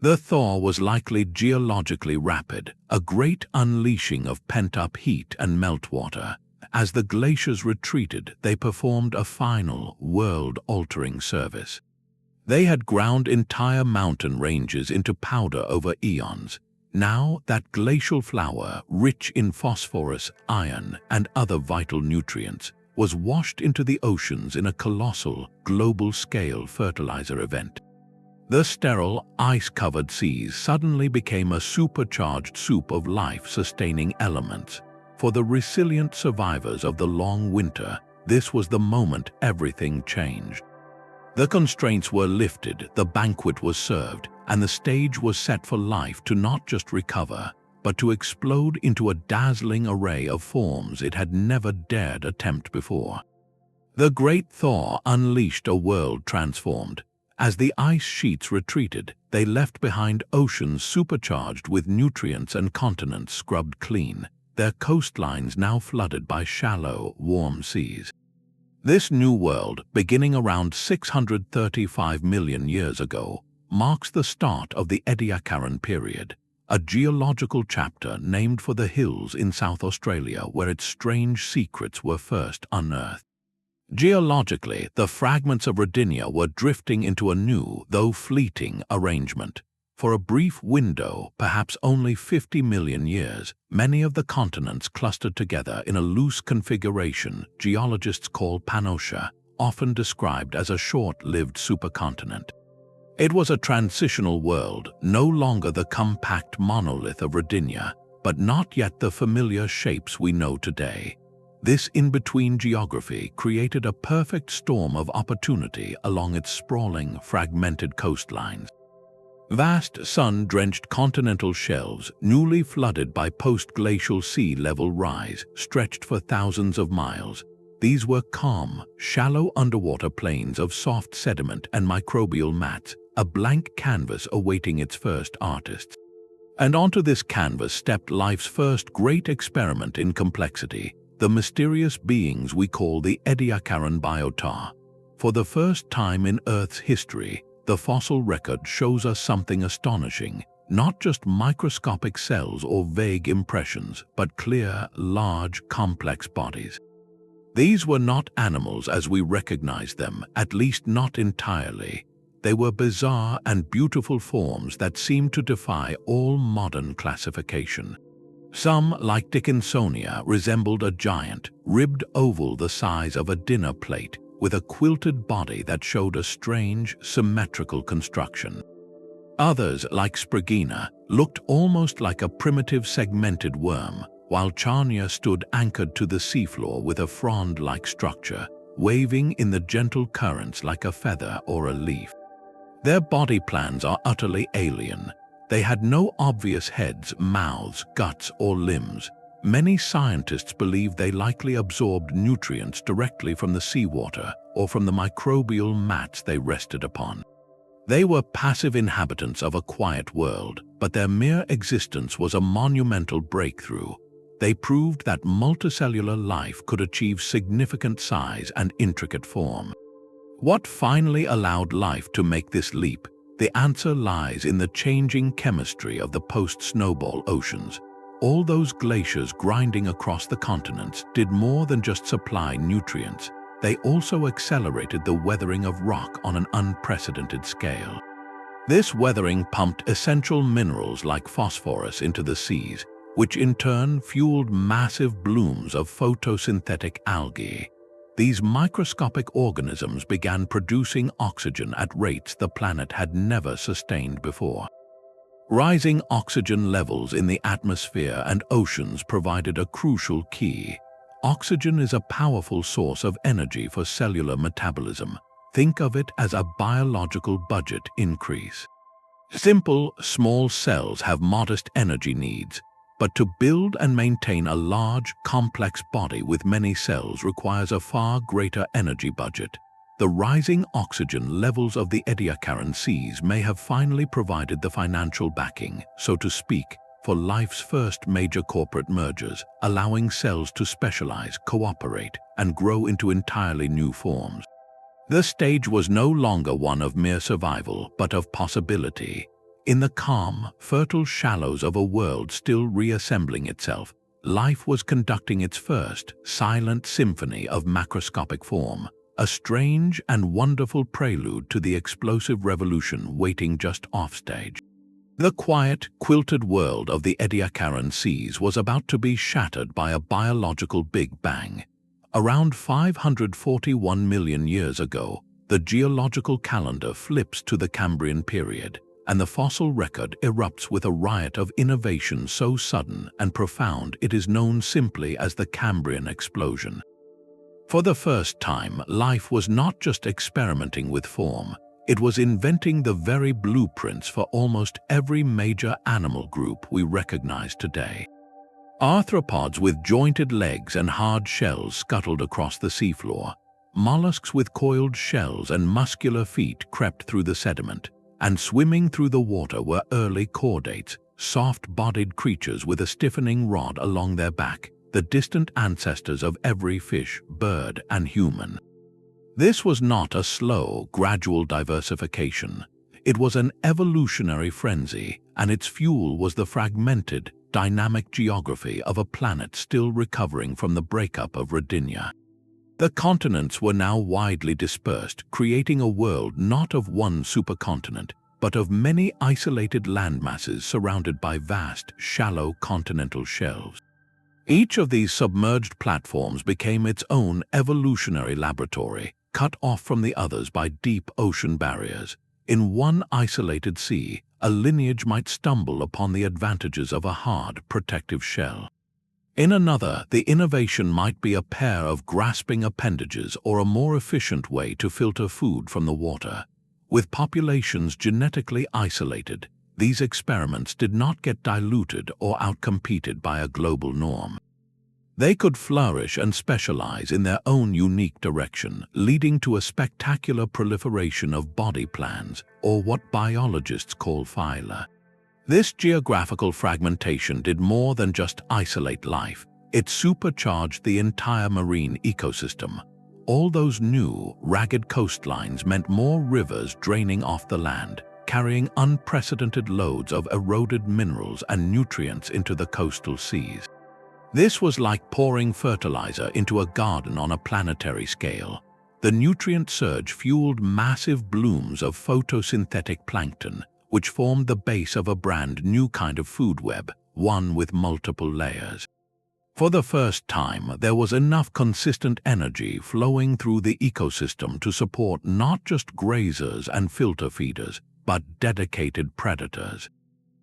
The thaw was likely geologically rapid, a great unleashing of pent-up heat and meltwater. As the glaciers retreated, they performed a final, world-altering service. They had ground entire mountain ranges into powder over eons. Now that glacial flour, rich in phosphorus, iron, and other vital nutrients, was washed into the oceans in a colossal, global-scale fertilizer event. The sterile, ice-covered seas suddenly became a supercharged soup of life-sustaining elements. For the resilient survivors of the long winter, this was the moment everything changed. The constraints were lifted, the banquet was served, and the stage was set for life to not just recover, but to explode into a dazzling array of forms it had never dared attempt before. The Great Thaw unleashed a world transformed. As the ice sheets retreated, they left behind oceans supercharged with nutrients and continents scrubbed clean, their coastlines now flooded by shallow, warm seas. This new world, beginning around 635 million years ago, marks the start of the Ediacaran period, a geological chapter named for the hills in South Australia where its strange secrets were first unearthed. Geologically, the fragments of Rodinia were drifting into a new, though fleeting, arrangement. For a brief window, perhaps only 50 million years, many of the continents clustered together in a loose configuration geologists call Pangaea, often described as a short-lived supercontinent. It was a transitional world, no longer the compact monolith of Rodinia, but not yet the familiar shapes we know today. This in-between geography created a perfect storm of opportunity along its sprawling, fragmented coastlines. Vast sun-drenched continental shelves, newly flooded by post-glacial sea level rise, stretched for thousands of miles. These were calm, shallow underwater plains of soft sediment and microbial mats, a blank canvas awaiting its first artists. And onto this canvas stepped life's first great experiment in complexity, the mysterious beings we call the Ediacaran biota. For the first time in Earth's history, the fossil record shows us something astonishing, not just microscopic cells or vague impressions, but clear, large, complex bodies. These were not animals as we recognize them, at least not entirely. They were bizarre and beautiful forms that seemed to defy all modern classification. Some, like Dickinsonia, resembled a giant, ribbed oval the size of a dinner plate, with a quilted body that showed a strange, symmetrical construction. Others, like Spragina, looked almost like a primitive segmented worm, while Charnia stood anchored to the seafloor with a frond-like structure, waving in the gentle currents like a feather or a leaf. Their body plans are utterly alien. They had no obvious heads, mouths, guts, or limbs. Many scientists believe they likely absorbed nutrients directly from the seawater or from the microbial mats they rested upon. They were passive inhabitants of a quiet world, but their mere existence was a monumental breakthrough. They proved that multicellular life could achieve significant size and intricate form. What finally allowed life to make this leap? The answer lies in the changing chemistry of the post-snowball oceans. All those glaciers grinding across the continents did more than just supply nutrients. They also accelerated the weathering of rock on an unprecedented scale. This weathering pumped essential minerals like phosphorus into the seas, which in turn fueled massive blooms of photosynthetic algae. These microscopic organisms began producing oxygen at rates the planet had never sustained before. Rising oxygen levels in the atmosphere and oceans provided a crucial key. Oxygen is a powerful source of energy for cellular metabolism. Think of it as a biological budget increase. Simple, small cells have modest energy needs, but to build and maintain a large, complex body with many cells requires a far greater energy budget. The rising oxygen levels of the Ediacaran seas may have finally provided the financial backing, so to speak, for life's first major corporate mergers, allowing cells to specialize, cooperate, and grow into entirely new forms. The stage was no longer one of mere survival, but of possibility. In the calm, fertile shallows of a world still reassembling itself, life was conducting its first, silent symphony of macroscopic form, a strange and wonderful prelude to the explosive revolution waiting just offstage. The quiet, quilted world of the Ediacaran seas was about to be shattered by a biological Big Bang. Around 541 million years ago, the geological calendar flips to the Cambrian period, and the fossil record erupts with a riot of innovation so sudden and profound it is known simply as the Cambrian Explosion. For the first time, life was not just experimenting with form, it was inventing the very blueprints for almost every major animal group we recognize today. Arthropods with jointed legs and hard shells scuttled across the seafloor. Mollusks with coiled shells and muscular feet crept through the sediment, and swimming through the water were early chordates, soft-bodied creatures with a stiffening rod along their back, the distant ancestors of every fish, bird, and human. This was not a slow, gradual diversification. It was an evolutionary frenzy, and its fuel was the fragmented, dynamic geography of a planet still recovering from the breakup of Rodinia. The continents were now widely dispersed, creating a world not of one supercontinent, but of many isolated landmasses surrounded by vast, shallow continental shelves. Each of these submerged platforms became its own evolutionary laboratory, cut off from the others by deep ocean barriers. In one isolated sea, a lineage might stumble upon the advantages of a hard, protective shell. In another, the innovation might be a pair of grasping appendages or a more efficient way to filter food from the water. With populations genetically isolated, these experiments did not get diluted or outcompeted by a global norm. They could flourish and specialize in their own unique direction, leading to a spectacular proliferation of body plans, or what biologists call phyla. This geographical fragmentation did more than just isolate life. It supercharged the entire marine ecosystem. All those new, ragged coastlines meant more rivers draining off the land, carrying unprecedented loads of eroded minerals and nutrients into the coastal seas. This was like pouring fertilizer into a garden on a planetary scale. The nutrient surge fueled massive blooms of photosynthetic plankton, which formed the base of a brand new kind of food web, one with multiple layers. For the first time, there was enough consistent energy flowing through the ecosystem to support not just grazers and filter feeders, but dedicated predators.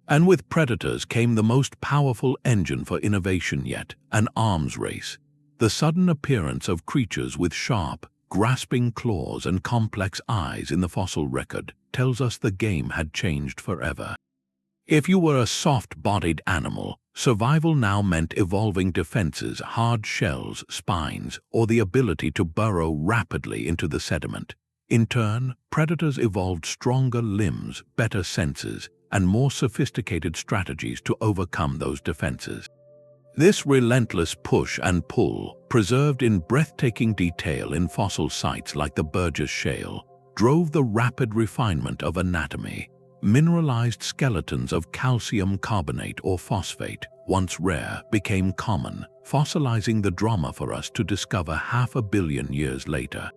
And with predators came the most powerful engine for innovation yet, an arms race. The sudden appearance of creatures with sharp, grasping claws and complex eyes in the fossil record tells us the game had changed forever. If you were a soft-bodied animal, survival now meant evolving defenses, hard shells, spines, or the ability to burrow rapidly into the sediment. In turn, predators evolved stronger limbs, better senses, and more sophisticated strategies to overcome those defenses. This relentless push and pull, preserved in breathtaking detail in fossil sites like the Burgess Shale, drove the rapid refinement of anatomy. Mineralized skeletons of calcium carbonate or phosphate, once rare, became common, fossilizing the drama for us to discover 500 million years later.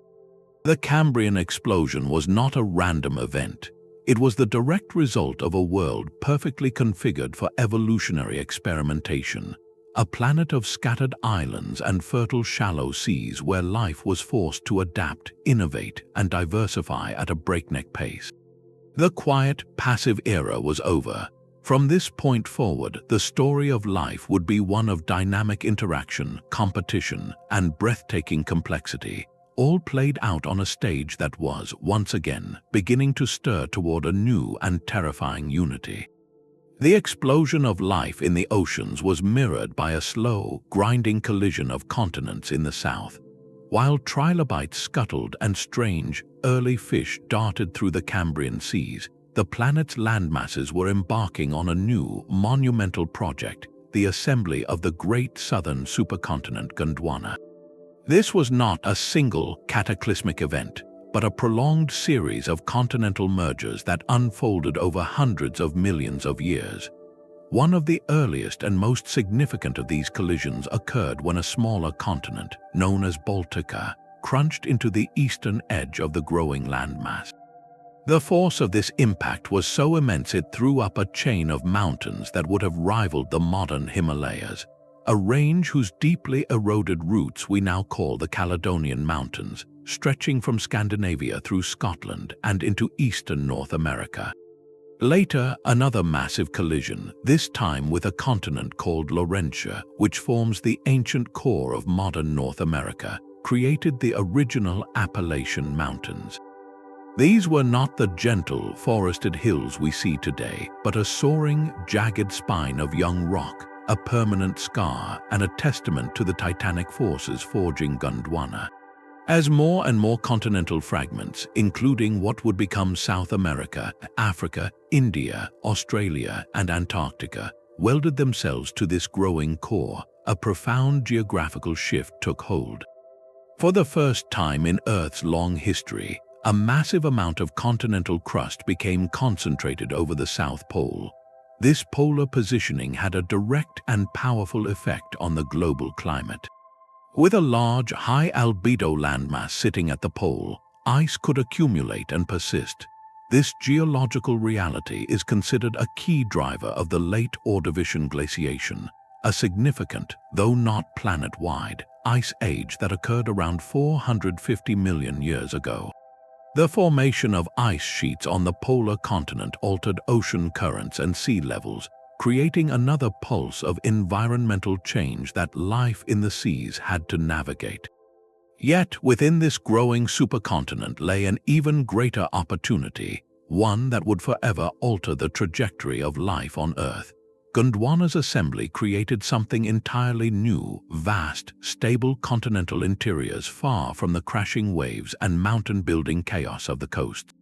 The Cambrian Explosion was not a random event. It was the direct result of a world perfectly configured for evolutionary experimentation, a planet of scattered islands and fertile shallow seas where life was forced to adapt, innovate, and diversify at a breakneck pace. The quiet, passive era was over. From this point forward, the story of life would be one of dynamic interaction, competition, and breathtaking complexity, all played out on a stage that was, once again, beginning to stir toward a new and terrifying unity. The explosion of life in the oceans was mirrored by a slow, grinding collision of continents in the south. While trilobites scuttled and strange, early fish darted through the Cambrian seas, the planet's landmasses were embarking on a new, monumental project, the assembly of the great southern supercontinent Gondwana. This was not a single, cataclysmic event, but a prolonged series of continental mergers that unfolded over hundreds of millions of years. One of the earliest and most significant of these collisions occurred when a smaller continent, known as Baltica, crunched into the eastern edge of the growing landmass. The force of this impact was so immense it threw up a chain of mountains that would have rivaled the modern Himalayas, a range whose deeply eroded roots we now call the Caledonian Mountains, stretching from Scandinavia through Scotland and into eastern North America. Later, another massive collision, this time with a continent called Laurentia, which forms the ancient core of modern North America, created the original Appalachian Mountains. These were not the gentle, forested hills we see today, but a soaring, jagged spine of young rock, a permanent scar and a testament to the titanic forces forging Gondwana. As more and more continental fragments, including what would become South America, Africa, India, Australia, and Antarctica, welded themselves to this growing core, a profound geographical shift took hold. For the first time in Earth's long history, a massive amount of continental crust became concentrated over the South Pole. This polar positioning had a direct and powerful effect on the global climate. With a large, high-albedo landmass sitting at the pole, ice could accumulate and persist. This geological reality is considered a key driver of the late Ordovician glaciation, a significant, though not planet-wide, ice age that occurred around 450 million years ago. The formation of ice sheets on the polar continent altered ocean currents and sea levels, creating another pulse of environmental change that life in the seas had to navigate. Yet, within this growing supercontinent lay an even greater opportunity, one that would forever alter the trajectory of life on Earth. Gondwana's assembly created something entirely new, vast, stable continental interiors far from the crashing waves and mountain-building chaos of the coast.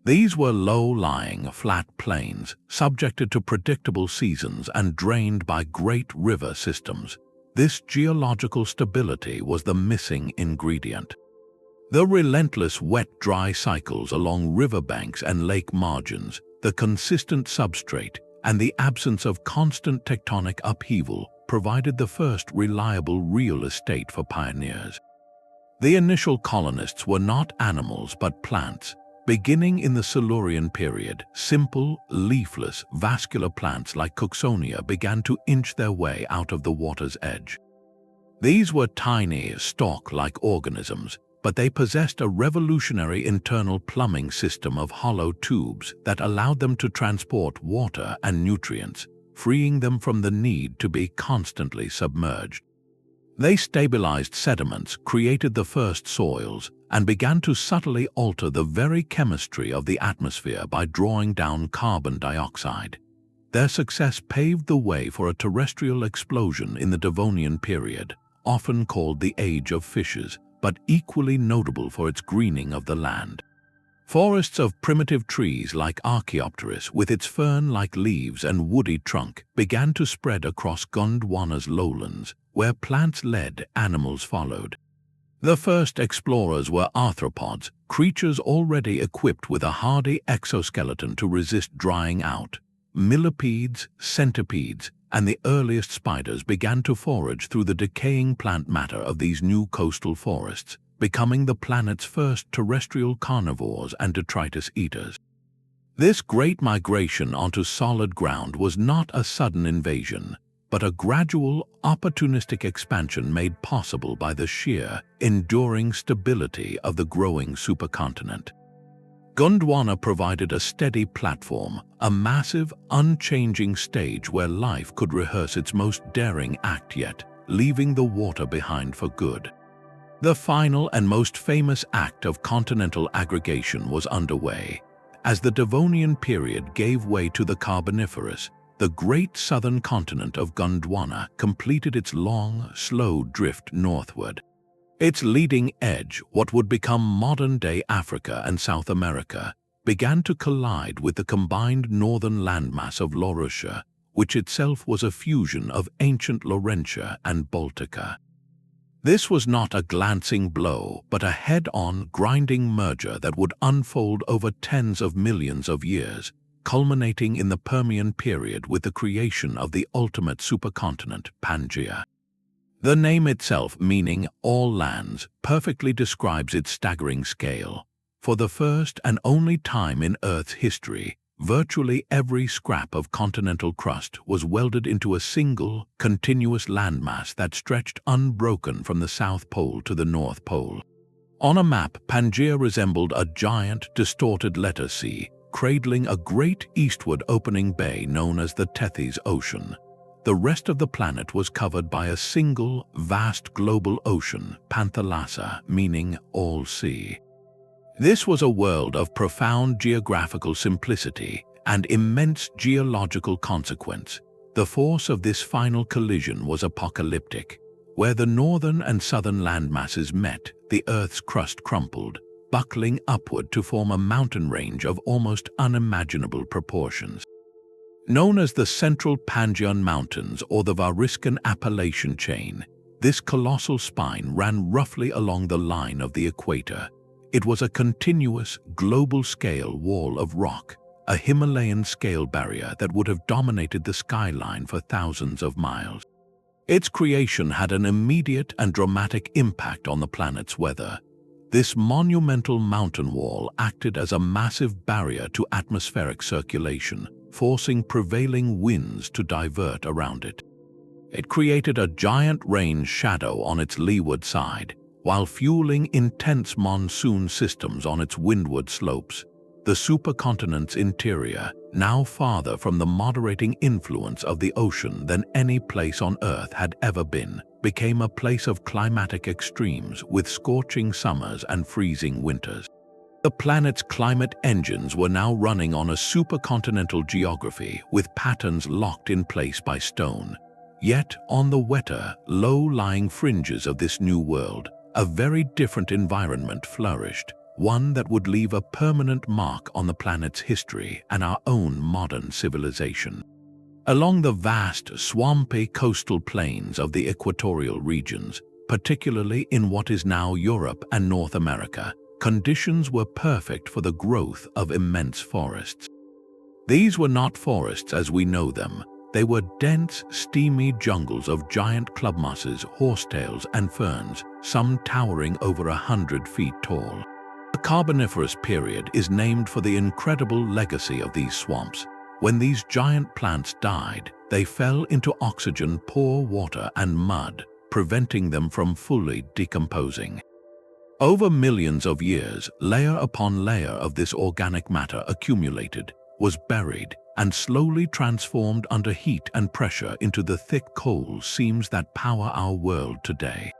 These were low-lying, flat plains, subjected to predictable seasons and drained by great river systems. This geological stability was the missing ingredient. The relentless wet-dry cycles along riverbanks and lake margins, the consistent substrate, and the absence of constant tectonic upheaval provided the first reliable real estate for pioneers. The initial colonists were not animals but plants. Beginning in the Silurian period, simple, leafless, vascular plants like Cooksonia began to inch their way out of the water's edge. These were tiny, stalk-like organisms, but they possessed a revolutionary internal plumbing system of hollow tubes that allowed them to transport water and nutrients, freeing them from the need to be constantly submerged. They stabilized sediments, created the first soils, and began to subtly alter the very chemistry of the atmosphere by drawing down carbon dioxide. Their success paved the way for a terrestrial explosion in the Devonian period, often called the Age of Fishes, but equally notable for its greening of the land. Forests of primitive trees like Archaeopteris, with its fern-like leaves and woody trunk, began to spread across Gondwana's lowlands, where plants led, animals followed. The first explorers were arthropods, creatures already equipped with a hardy exoskeleton to resist drying out. Millipedes, centipedes, and the earliest spiders began to forage through the decaying plant matter of these new coastal forests, becoming the planet's first terrestrial carnivores and detritus eaters. This great migration onto solid ground was not a sudden invasion, but a gradual, opportunistic expansion made possible by the sheer, enduring stability of the growing supercontinent. Gondwana provided a steady platform, a massive, unchanging stage where life could rehearse its most daring act yet, leaving the water behind for good. The final and most famous act of continental aggregation was underway. As the Devonian period gave way to the Carboniferous, the great southern continent of Gondwana completed its long, slow drift northward. Its leading edge, what would become modern-day Africa and South America, began to collide with the combined northern landmass of Laurussia, which itself was a fusion of ancient Laurentia and Baltica. This was not a glancing blow, but a head-on, grinding merger that would unfold over tens of millions of years, culminating in the Permian period with the creation of the ultimate supercontinent, Pangaea. The name itself, meaning all lands, perfectly describes its staggering scale. For the first and only time in Earth's history, virtually every scrap of continental crust was welded into a single, continuous landmass that stretched unbroken from the South Pole to the North Pole. On a map, Pangaea resembled a giant, distorted letter C, cradling a great eastward opening bay known as the Tethys Ocean. The rest of the planet was covered by a single, vast global ocean, Panthalassa, meaning all sea. This was a world of profound geographical simplicity and immense geological consequence. The force of this final collision was apocalyptic. Where the northern and southern landmasses met, the Earth's crust crumpled, buckling upward to form a mountain range of almost unimaginable proportions. Known as the Central Pangaean Mountains or the Variscan Appalachian Chain, this colossal spine ran roughly along the line of the equator. It was a continuous, global-scale wall of rock, a Himalayan scale barrier that would have dominated the skyline for thousands of miles. Its creation had an immediate and dramatic impact on the planet's weather. This monumental mountain wall acted as a massive barrier to atmospheric circulation, forcing prevailing winds to divert around it. It created a giant rain shadow on its leeward side, while fueling intense monsoon systems on its windward slopes. The supercontinent's interior, now farther from the moderating influence of the ocean than any place on Earth had ever been, became a place of climatic extremes with scorching summers and freezing winters. The planet's climate engines were now running on a supercontinental geography with patterns locked in place by stone. Yet, on the wetter, low-lying fringes of this new world, a very different environment flourished, one that would leave a permanent mark on the planet's history and our own modern civilization. Along the vast, swampy coastal plains of the equatorial regions, particularly in what is now Europe and North America, conditions were perfect for the growth of immense forests. These were not forests as we know them. They were dense, steamy jungles of giant club mosses, horsetails, and ferns, some towering over 100 feet tall. The Carboniferous period is named for the incredible legacy of these swamps. When these giant plants died, they fell into oxygen-poor water and mud, preventing them from fully decomposing. Over millions of years, layer upon layer of this organic matter accumulated, was buried, and slowly transformed under heat and pressure into the thick coal seams that power our world today.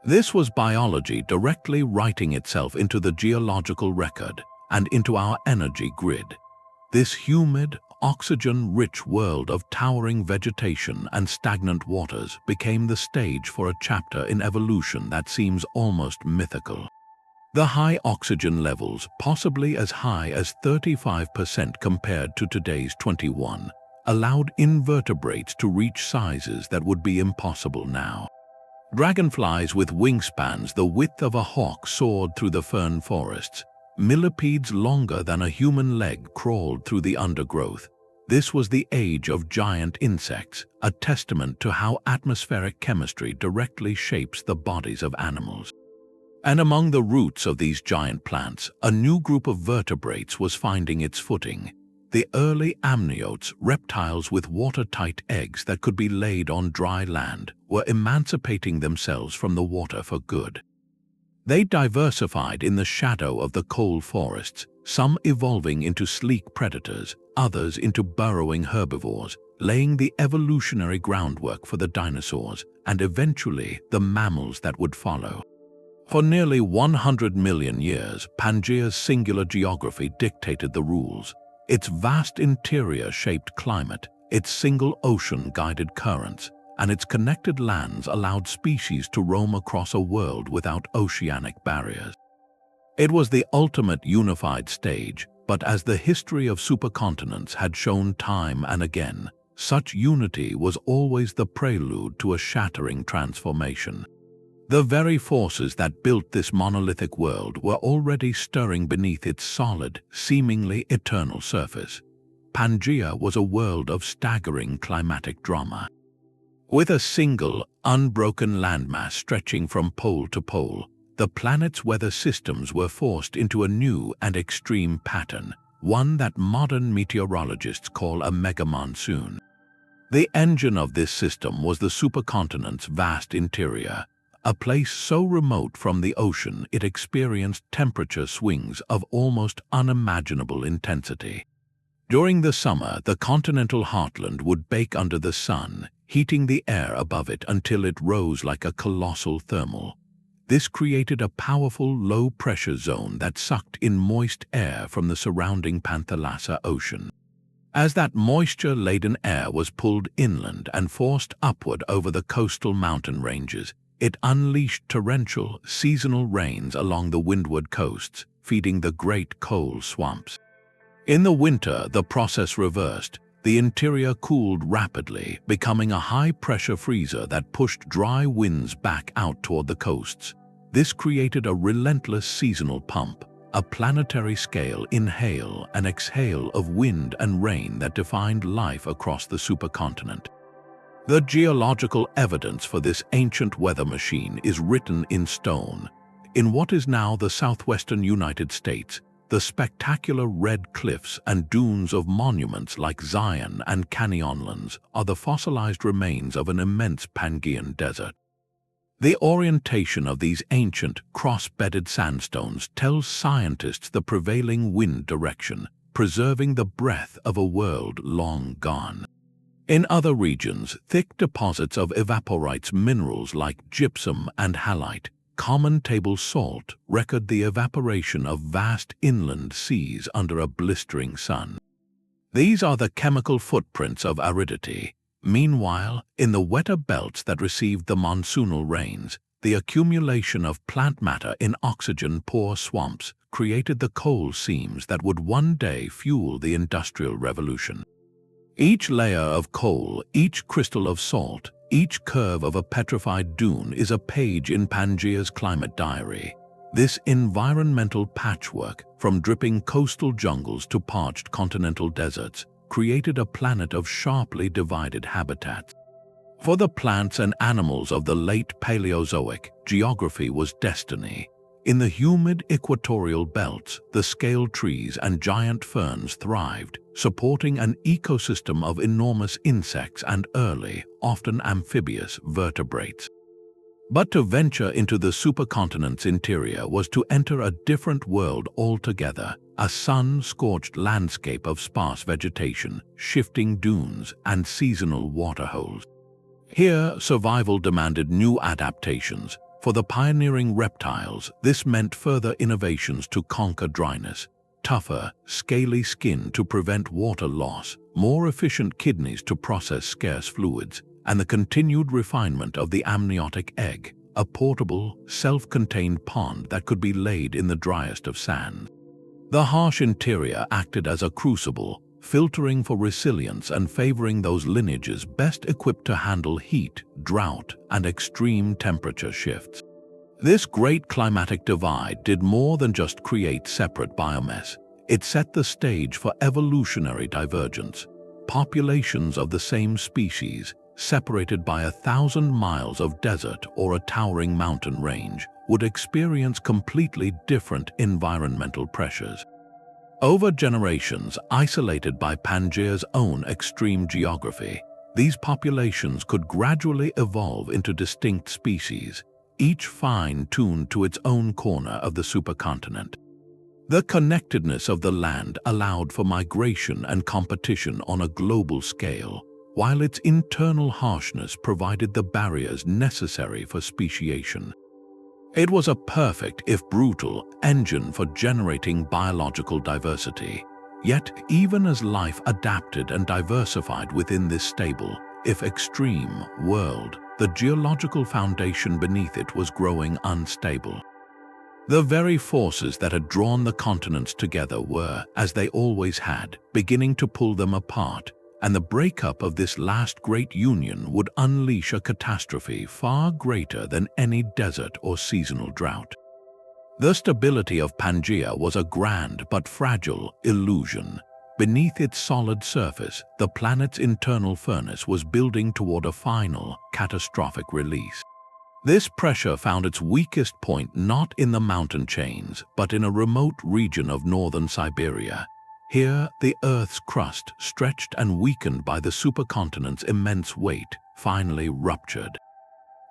This was biology directly writing itself into the geological record and into our energy grid. This humid, oxygen-rich world of towering vegetation and stagnant waters became the stage for a chapter in evolution that seems almost mythical. The high oxygen levels, possibly as high as 35% compared to today's 21%, allowed invertebrates to reach sizes that would be impossible now. Dragonflies with wingspans the width of a hawk soared through the fern forests. Millipedes longer than a human leg crawled through the undergrowth. This was the age of giant insects, a testament to how atmospheric chemistry directly shapes the bodies of animals. And among the roots of these giant plants, a new group of vertebrates was finding its footing. The early amniotes, reptiles with watertight eggs that could be laid on dry land, were emancipating themselves from the water for good. They diversified in the shadow of the coal forests, some evolving into sleek predators, others into burrowing herbivores, laying the evolutionary groundwork for the dinosaurs and eventually the mammals that would follow. For nearly 100 million years, Pangaea's singular geography dictated the rules. Its vast interior shaped climate, its single ocean guided currents, and its connected lands allowed species to roam across a world without oceanic barriers. It was the ultimate unified stage, but as the history of supercontinents had shown time and again, such unity was always the prelude to a shattering transformation. The very forces that built this monolithic world were already stirring beneath its solid, seemingly eternal surface. Pangaea was a world of staggering climatic drama. With a single, unbroken landmass stretching from pole to pole, the planet's weather systems were forced into a new and extreme pattern, one that modern meteorologists call a mega-monsoon. The engine of this system was the supercontinent's vast interior, a place so remote from the ocean it experienced temperature swings of almost unimaginable intensity. During the summer, the continental heartland would bake under the sun, heating the air above it until it rose like a colossal thermal. This created a powerful low-pressure zone that sucked in moist air from the surrounding Panthalassa Ocean. As that moisture-laden air was pulled inland and forced upward over the coastal mountain ranges, it unleashed torrential, seasonal rains along the windward coasts, feeding the great coal swamps. In the winter, the process reversed. The interior cooled rapidly, becoming a high-pressure freezer that pushed dry winds back out toward the coasts. This created a relentless seasonal pump, a planetary-scale inhale and exhale of wind and rain that defined life across the supercontinent. The geological evidence for this ancient weather machine is written in stone. In what is now the southwestern United States, the spectacular red cliffs and dunes of monuments like Zion and Canyonlands are the fossilized remains of an immense Pangaean desert. The orientation of these ancient, cross-bedded sandstones tells scientists the prevailing wind direction, preserving the breath of a world long gone. In other regions, thick deposits of evaporites minerals like gypsum and halite, common table salt, record the evaporation of vast inland seas under a blistering sun. These are the chemical footprints of aridity. Meanwhile, in the wetter belts that received the monsoonal rains, the accumulation of plant matter in oxygen-poor swamps created the coal seams that would one day fuel the Industrial Revolution. Each layer of coal, each crystal of salt, each curve of a petrified dune is a page in Pangaea's climate diary. This environmental patchwork, from dripping coastal jungles to parched continental deserts, created a planet of sharply divided habitats. For the plants and animals of the late Paleozoic, geography was destiny. In the humid equatorial belts, the scale trees and giant ferns thrived, supporting an ecosystem of enormous insects and early, often amphibious, vertebrates. But to venture into the supercontinent's interior was to enter a different world altogether, a sun-scorched landscape of sparse vegetation, shifting dunes, and seasonal waterholes. Here, survival demanded new adaptations. For the pioneering reptiles, this meant further innovations to conquer dryness, tougher, scaly skin to prevent water loss, more efficient kidneys to process scarce fluids, and the continued refinement of the amniotic egg, a portable, self-contained pond that could be laid in the driest of sands. The harsh interior acted as a crucible, filtering for resilience and favoring those lineages best equipped to handle heat, drought, and extreme temperature shifts. This great climatic divide did more than just create separate biomass. It set the stage for evolutionary divergence. Populations of the same species, separated by 1,000 miles of desert or a towering mountain range, would experience completely different environmental pressures. Over generations, isolated by Pangaea's own extreme geography, these populations could gradually evolve into distinct species, each fine-tuned to its own corner of the supercontinent. The connectedness of the land allowed for migration and competition on a global scale, while its internal harshness provided the barriers necessary for speciation. It was a perfect, if brutal, engine for generating biological diversity. Yet, even as life adapted and diversified within this stable, if extreme, world, the geological foundation beneath it was growing unstable. The very forces that had drawn the continents together were, as they always had, beginning to pull them apart, and the breakup of this last great union would unleash a catastrophe far greater than any desert or seasonal drought. The stability of Pangaea was a grand but fragile illusion. Beneath its solid surface, the planet's internal furnace was building toward a final, catastrophic release. This pressure found its weakest point not in the mountain chains, but in a remote region of northern Siberia. Here, the Earth's crust, stretched and weakened by the supercontinent's immense weight, finally ruptured.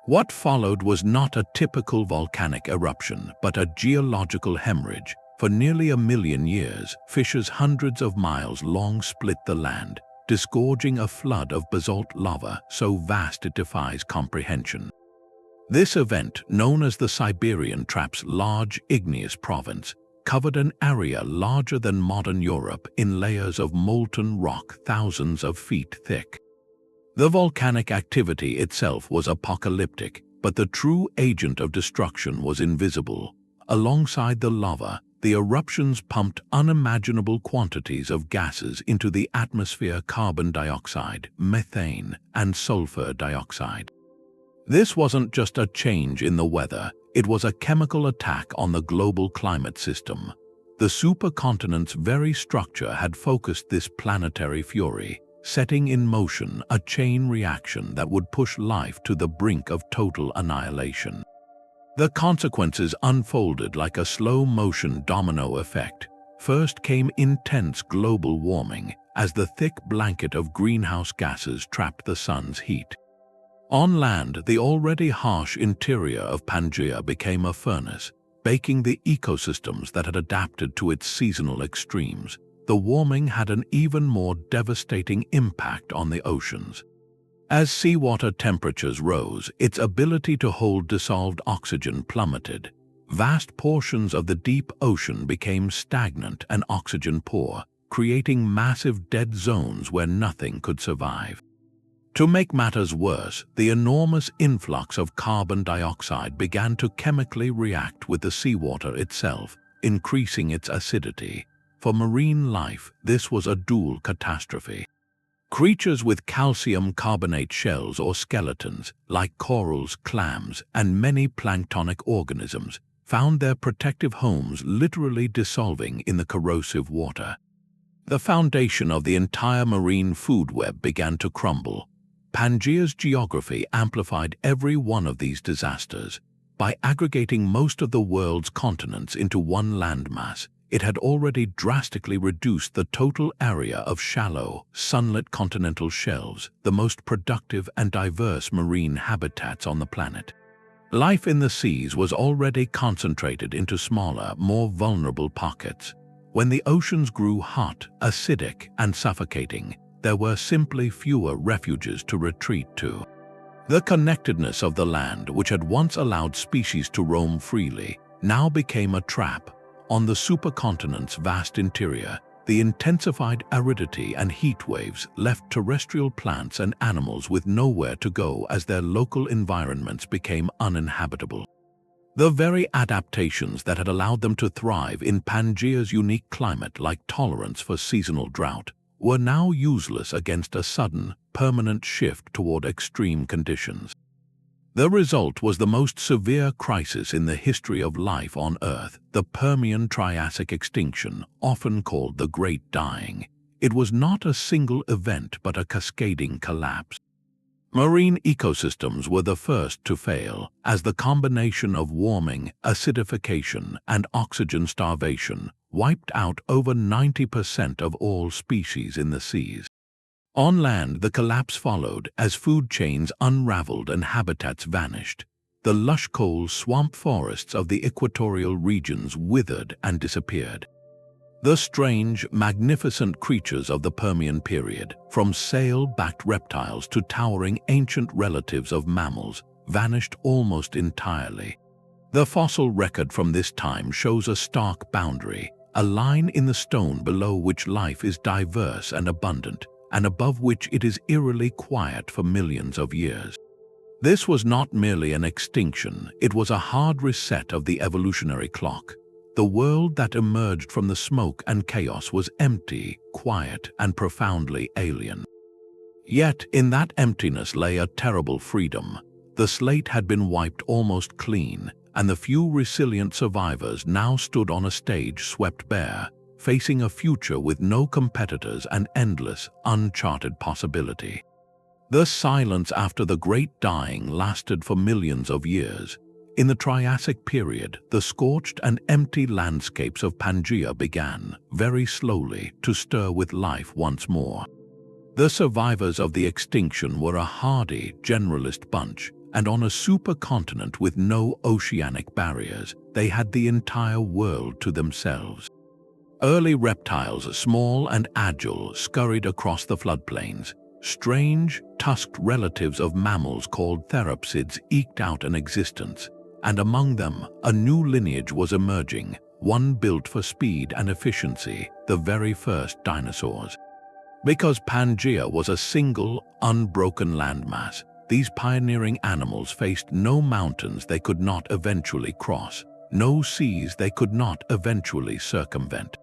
What followed was not a typical volcanic eruption, but a geological hemorrhage. For nearly 1,000,000 years, fissures hundreds of miles long split the land, disgorging a flood of basalt lava so vast it defies comprehension. This event, known as the Siberian Trap's large igneous province, covered an area larger than modern Europe in layers of molten rock thousands of feet thick. The volcanic activity itself was apocalyptic, but the true agent of destruction was invisible. Alongside the lava, the eruptions pumped unimaginable quantities of gases into the atmosphere: carbon dioxide, methane, and sulfur dioxide. This wasn't just a change in the weather, it was a chemical attack on the global climate system. The supercontinent's very structure had focused this planetary fury, setting in motion a chain reaction that would push life to the brink of total annihilation. The consequences unfolded like a slow-motion domino effect. First came intense global warming, as the thick blanket of greenhouse gases trapped the sun's heat. On land, the already harsh interior of Pangaea became a furnace, baking the ecosystems that had adapted to its seasonal extremes. The warming had an even more devastating impact on the oceans. As seawater temperatures rose, its ability to hold dissolved oxygen plummeted. Vast portions of the deep ocean became stagnant and oxygen-poor, creating massive dead zones where nothing could survive. To make matters worse, the enormous influx of carbon dioxide began to chemically react with the seawater itself, increasing its acidity. For marine life, this was a dual catastrophe. Creatures with calcium carbonate shells or skeletons, like corals, clams, and many planktonic organisms, found their protective homes literally dissolving in the corrosive water. The foundation of the entire marine food web began to crumble. Pangaea's geography amplified every one of these disasters. By aggregating most of the world's continents into one landmass, it had already drastically reduced the total area of shallow, sunlit continental shelves, the most productive and diverse marine habitats on the planet. Life in the seas was already concentrated into smaller, more vulnerable pockets. When the oceans grew hot, acidic, and suffocating, there were simply fewer refuges to retreat to. The connectedness of the land, which had once allowed species to roam freely, now became a trap. On the supercontinent's vast interior, the intensified aridity and heat waves left terrestrial plants and animals with nowhere to go as their local environments became uninhabitable. The very adaptations that had allowed them to thrive in Pangaea's unique climate, like tolerance for seasonal drought, were now useless against a sudden, permanent shift toward extreme conditions. The result was the most severe crisis in the history of life on Earth, the Permian-Triassic extinction, often called the Great Dying. It was not a single event but a cascading collapse. Marine ecosystems were the first to fail, as the combination of warming, acidification, and oxygen starvation wiped out over 90% of all species in the seas. On land, the collapse followed as food chains unraveled and habitats vanished. The lush coal swamp forests of the equatorial regions withered and disappeared. The strange, magnificent creatures of the Permian period, from sail-backed reptiles to towering ancient relatives of mammals, vanished almost entirely. The fossil record from this time shows a stark boundary, a line in the stone below which life is diverse and abundant, and above which it is eerily quiet for millions of years. This was not merely an extinction, it was a hard reset of the evolutionary clock. The world that emerged from the smoke and chaos was empty, quiet, and profoundly alien. Yet in that emptiness lay a terrible freedom. The slate had been wiped almost clean, and the few resilient survivors now stood on a stage swept bare, facing a future with no competitors and endless, uncharted possibility. The silence after the Great Dying lasted for millions of years. In the Triassic period, the scorched and empty landscapes of Pangaea began, very slowly, to stir with life once more. The survivors of the extinction were a hardy, generalist bunch, and on a supercontinent with no oceanic barriers, they had the entire world to themselves. Early reptiles, small and agile, scurried across the floodplains. Strange, tusked relatives of mammals called theropsids eked out an existence, and among them, a new lineage was emerging, one built for speed and efficiency, the very first dinosaurs. Because Pangaea was a single, unbroken landmass, these pioneering animals faced no mountains they could not eventually cross, no seas they could not eventually circumvent.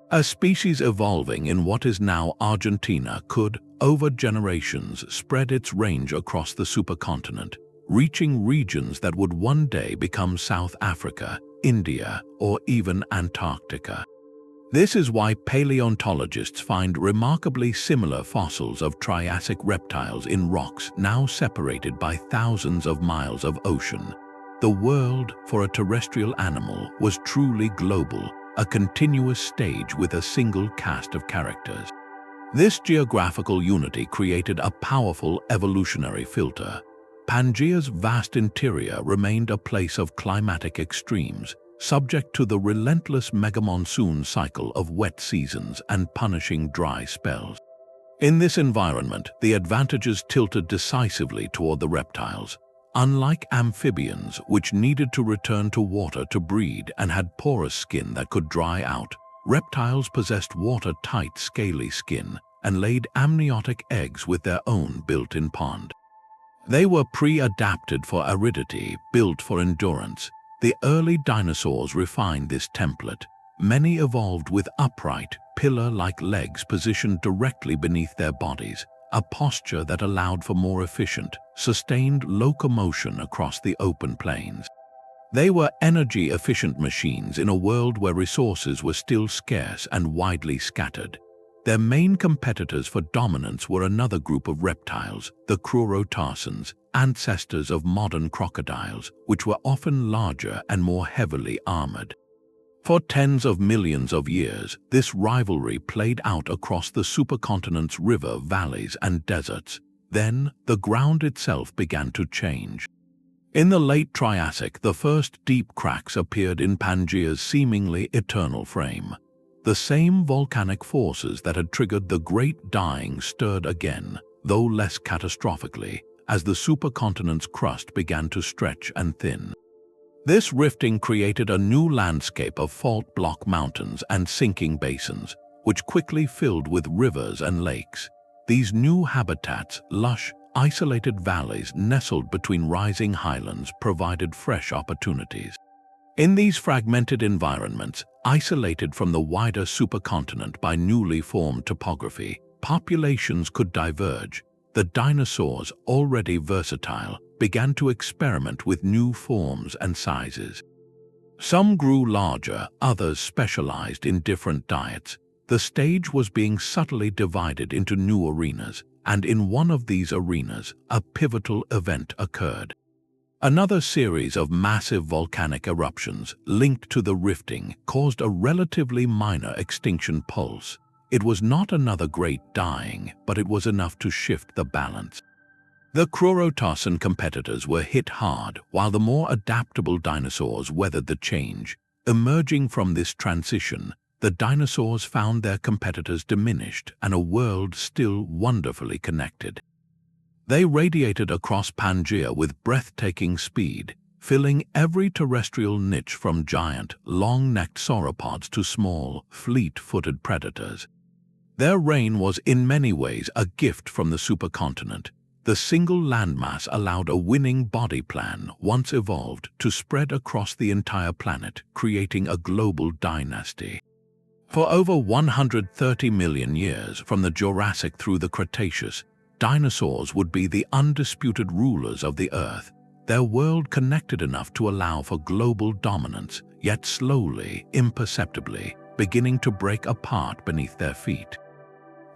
A species evolving in what is now Argentina could, over generations, spread its range across the supercontinent, reaching regions that would one day become South Africa, India, or even Antarctica. This is why paleontologists find remarkably similar fossils of Triassic reptiles in rocks now separated by thousands of miles of ocean. The world, for a terrestrial animal, was truly global, a continuous stage with a single cast of characters. This geographical unity created a powerful evolutionary filter. Pangaea's vast interior remained a place of climatic extremes, subject to the relentless Mega-Monsoon cycle of wet seasons and punishing dry spells. In this environment, the advantages tilted decisively toward the reptiles. Unlike amphibians, which needed to return to water to breed and had porous skin that could dry out, reptiles possessed watertight, scaly skin and laid amniotic eggs with their own built-in pond. They were pre-adapted for aridity, built for endurance. The early dinosaurs refined this template. Many evolved with upright, pillar-like legs positioned directly beneath their bodies, a posture that allowed for more efficient, sustained locomotion across the open plains. They were energy-efficient machines in a world where resources were still scarce and widely scattered. Their main competitors for dominance were another group of reptiles, the Crurotarsans, ancestors of modern crocodiles, which were often larger and more heavily armored. For tens of millions of years, this rivalry played out across the supercontinent's river valleys and deserts. Then, the ground itself began to change. In the late Triassic, the first deep cracks appeared in Pangaea's seemingly eternal frame. The same volcanic forces that had triggered the Great Dying stirred again, though less catastrophically, as the supercontinent's crust began to stretch and thin. This rifting created a new landscape of fault-block mountains and sinking basins, which quickly filled with rivers and lakes. These new habitats, lush, isolated valleys nestled between rising highlands, provided fresh opportunities. In these fragmented environments, isolated from the wider supercontinent by newly formed topography, populations could diverge. The dinosaurs, already versatile, began to experiment with new forms and sizes. Some grew larger, others specialized in different diets. The stage was being subtly divided into new arenas, and in one of these arenas, a pivotal event occurred. Another series of massive volcanic eruptions linked to the rifting caused a relatively minor extinction pulse. It was not another Great Dying, but it was enough to shift the balance. The Crurotarsan competitors were hit hard, while the more adaptable dinosaurs weathered the change. Emerging from this transition, the dinosaurs found their competitors diminished and a world still wonderfully connected. They radiated across Pangaea with breathtaking speed, filling every terrestrial niche from giant, long-necked sauropods to small, fleet-footed predators. Their reign was in many ways a gift from the supercontinent. The single landmass allowed a winning body plan, once evolved, to spread across the entire planet, creating a global dynasty. For over 130 million years, from the Jurassic through the Cretaceous, dinosaurs would be the undisputed rulers of the Earth, their world connected enough to allow for global dominance, yet slowly, imperceptibly, beginning to break apart beneath their feet.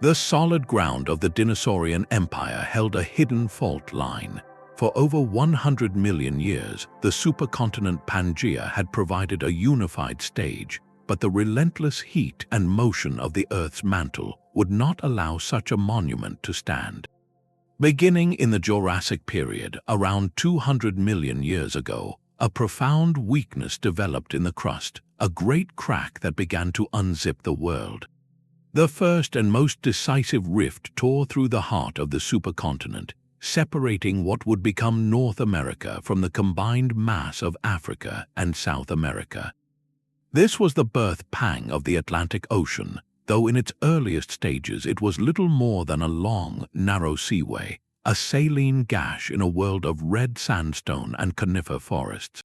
The solid ground of the Dinosaurian Empire held a hidden fault line. For over 100 million years, the supercontinent Pangaea had provided a unified stage, but the relentless heat and motion of the Earth's mantle would not allow such a monument to stand. Beginning in the Jurassic period, around 200 million years ago, a profound weakness developed in the crust, a great crack that began to unzip the world. The first and most decisive rift tore through the heart of the supercontinent, separating what would become North America from the combined mass of Africa and South America. This was the birth pang of the Atlantic Ocean, though in its earliest stages it was little more than a long, narrow seaway, a saline gash in a world of red sandstone and conifer forests.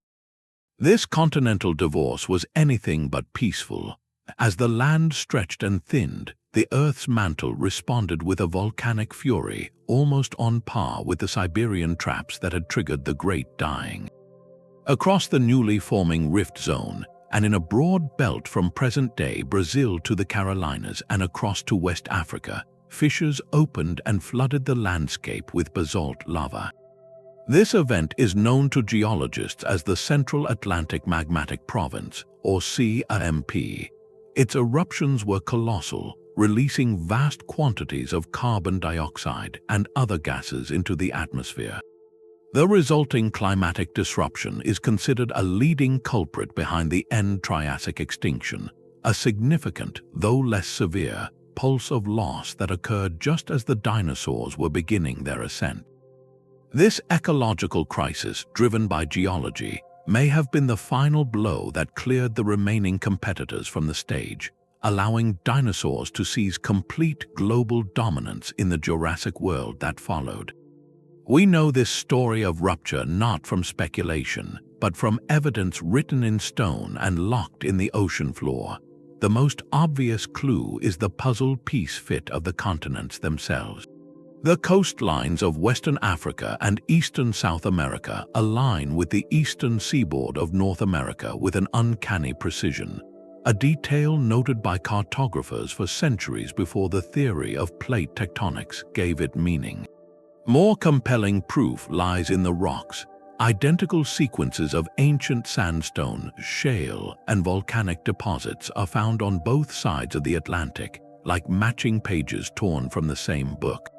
This continental divorce was anything but peaceful. As the land stretched and thinned, the Earth's mantle responded with a volcanic fury, almost on par with the Siberian traps that had triggered the Great Dying. Across the newly forming rift zone, and in a broad belt from present-day Brazil to the Carolinas and across to West Africa, fissures opened and flooded the landscape with basalt lava. This event is known to geologists as the Central Atlantic Magmatic Province, or CAMP. Its eruptions were colossal, releasing vast quantities of carbon dioxide and other gases into the atmosphere. The resulting climatic disruption is considered a leading culprit behind the end Triassic extinction, a significant, though less severe, pulse of loss that occurred just as the dinosaurs were beginning their ascent. This ecological crisis, driven by geology, may have been the final blow that cleared the remaining competitors from the stage, allowing dinosaurs to seize complete global dominance in the Jurassic world that followed. We know this story of rupture not from speculation, but from evidence written in stone and locked in the ocean floor. The most obvious clue is the puzzle piece fit of the continents themselves. The coastlines of Western Africa and Eastern South America align with the eastern seaboard of North America with an uncanny precision, a detail noted by cartographers for centuries before the theory of plate tectonics gave it meaning. More compelling proof lies in the rocks. Identical sequences of ancient sandstone, shale, and volcanic deposits are found on both sides of the Atlantic, like matching pages torn from the same book.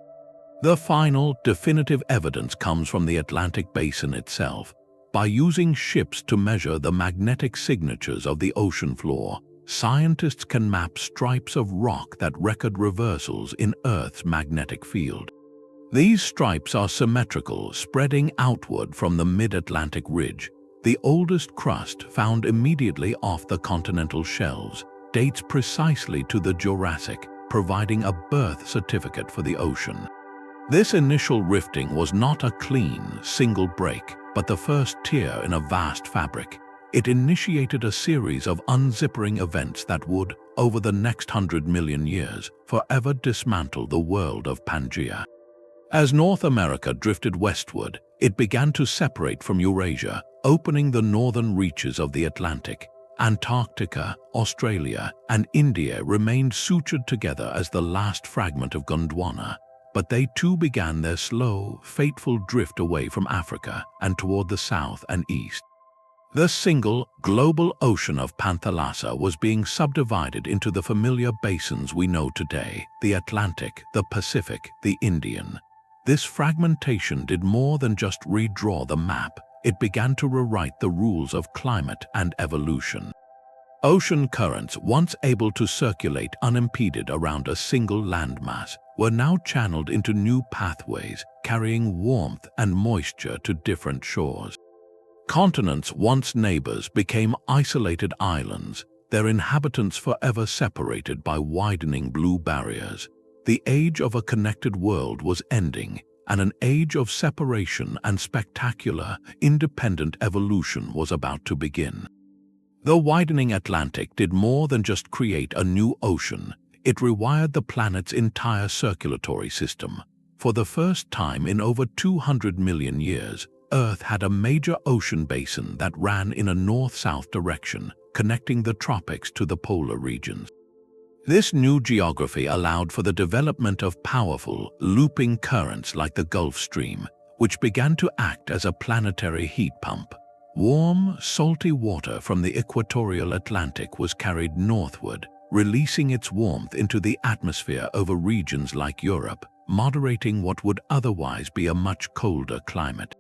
The final, definitive evidence comes from the Atlantic basin itself. By using ships to measure the magnetic signatures of the ocean floor, scientists can map stripes of rock that record reversals in Earth's magnetic field. These stripes are symmetrical, spreading outward from the mid-Atlantic ridge. The oldest crust, found immediately off the continental shelves, dates precisely to the Jurassic, providing a birth certificate for the ocean. This initial rifting was not a clean, single break, but the first tear in a vast fabric. It initiated a series of unzippering events that would, over the next 100 million years, forever dismantle the world of Pangaea. As North America drifted westward, it began to separate from Eurasia, opening the northern reaches of the Atlantic. Antarctica, Australia, and India remained sutured together as the last fragment of Gondwana, but they too began their slow, fateful drift away from Africa and toward the south and east. The single, global ocean of Panthalassa was being subdivided into the familiar basins we know today: the Atlantic, the Pacific, the Indian. This fragmentation did more than just redraw the map. It began to rewrite the rules of climate and evolution. Ocean currents, once able to circulate unimpeded around a single landmass, were now channeled into new pathways, carrying warmth and moisture to different shores. Continents, once neighbors, became isolated islands, their inhabitants forever separated by widening blue barriers. The age of a connected world was ending, and an age of separation and spectacular, independent evolution was about to begin. The widening Atlantic did more than just create a new ocean. It rewired the planet's entire circulatory system. For the first time in over 200 million years, Earth had a major ocean basin that ran in a north-south direction, connecting the tropics to the polar regions. This new geography allowed for the development of powerful, looping currents like the Gulf Stream, which began to act as a planetary heat pump. Warm, salty water from the equatorial Atlantic was carried northward, releasing its warmth into the atmosphere over regions like Europe, moderating what would otherwise be a much colder climate.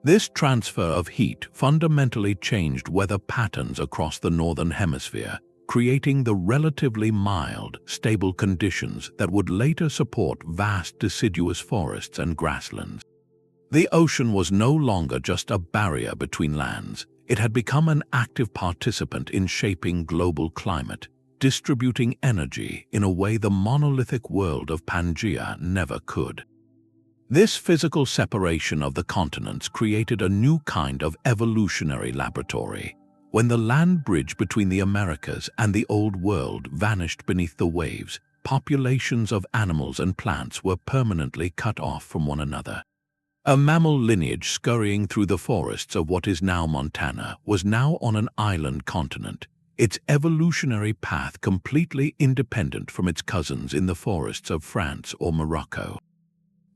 This transfer of heat fundamentally changed weather patterns across the northern hemisphere, creating the relatively mild, stable conditions that would later support vast deciduous forests and grasslands. The ocean was no longer just a barrier between lands. It had become an active participant in shaping global climate, distributing energy in a way the monolithic world of Pangaea never could. This physical separation of the continents created a new kind of evolutionary laboratory. When the land bridge between the Americas and the Old World vanished beneath the waves, populations of animals and plants were permanently cut off from one another. A mammal lineage scurrying through the forests of what is now Montana was now on an island continent, its evolutionary path completely independent from its cousins in the forests of France or Morocco.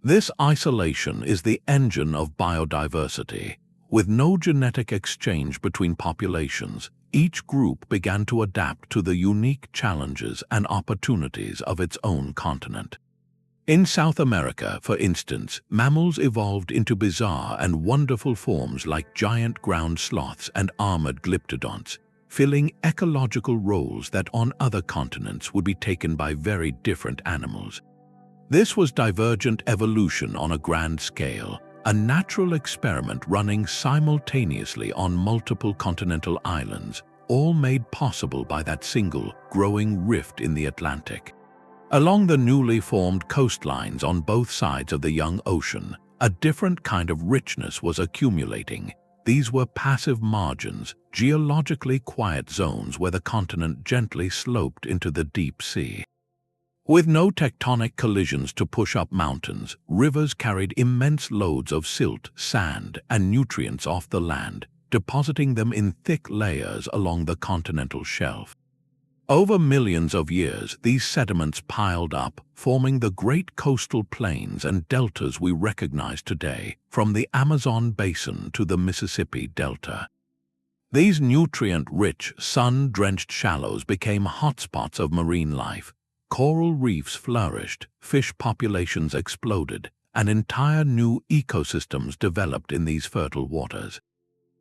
This isolation is the engine of biodiversity. With no genetic exchange between populations, each group began to adapt to the unique challenges and opportunities of its own continent. In South America, for instance, mammals evolved into bizarre and wonderful forms like giant ground sloths and armored glyptodonts, filling ecological roles that on other continents would be taken by very different animals. This was divergent evolution on a grand scale, a natural experiment running simultaneously on multiple continental islands, all made possible by that single, growing rift in the Atlantic. Along the newly formed coastlines on both sides of the young ocean, a different kind of richness was accumulating. These were passive margins, geologically quiet zones where the continent gently sloped into the deep sea. With no tectonic collisions to push up mountains, rivers carried immense loads of silt, sand, and nutrients off the land, depositing them in thick layers along the continental shelf. Over millions of years, these sediments piled up, forming the great coastal plains and deltas we recognize today, from the Amazon basin to the Mississippi Delta. These nutrient-rich, sun-drenched shallows became hotspots of marine life. Coral reefs flourished, fish populations exploded, and entire new ecosystems developed in these fertile waters.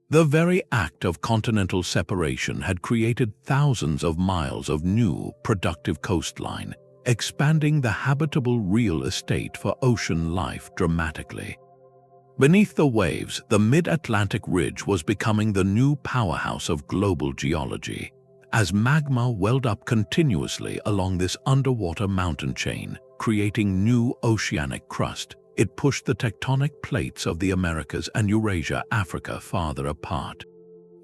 The very act of continental separation had created thousands of miles of new, productive coastline, expanding the habitable real estate for ocean life dramatically. Beneath the waves, the mid-Atlantic ridge was becoming the new powerhouse of global geology. As magma welled up continuously along this underwater mountain chain, creating new oceanic crust, it pushed the tectonic plates of the Americas and Eurasia, Africa farther apart.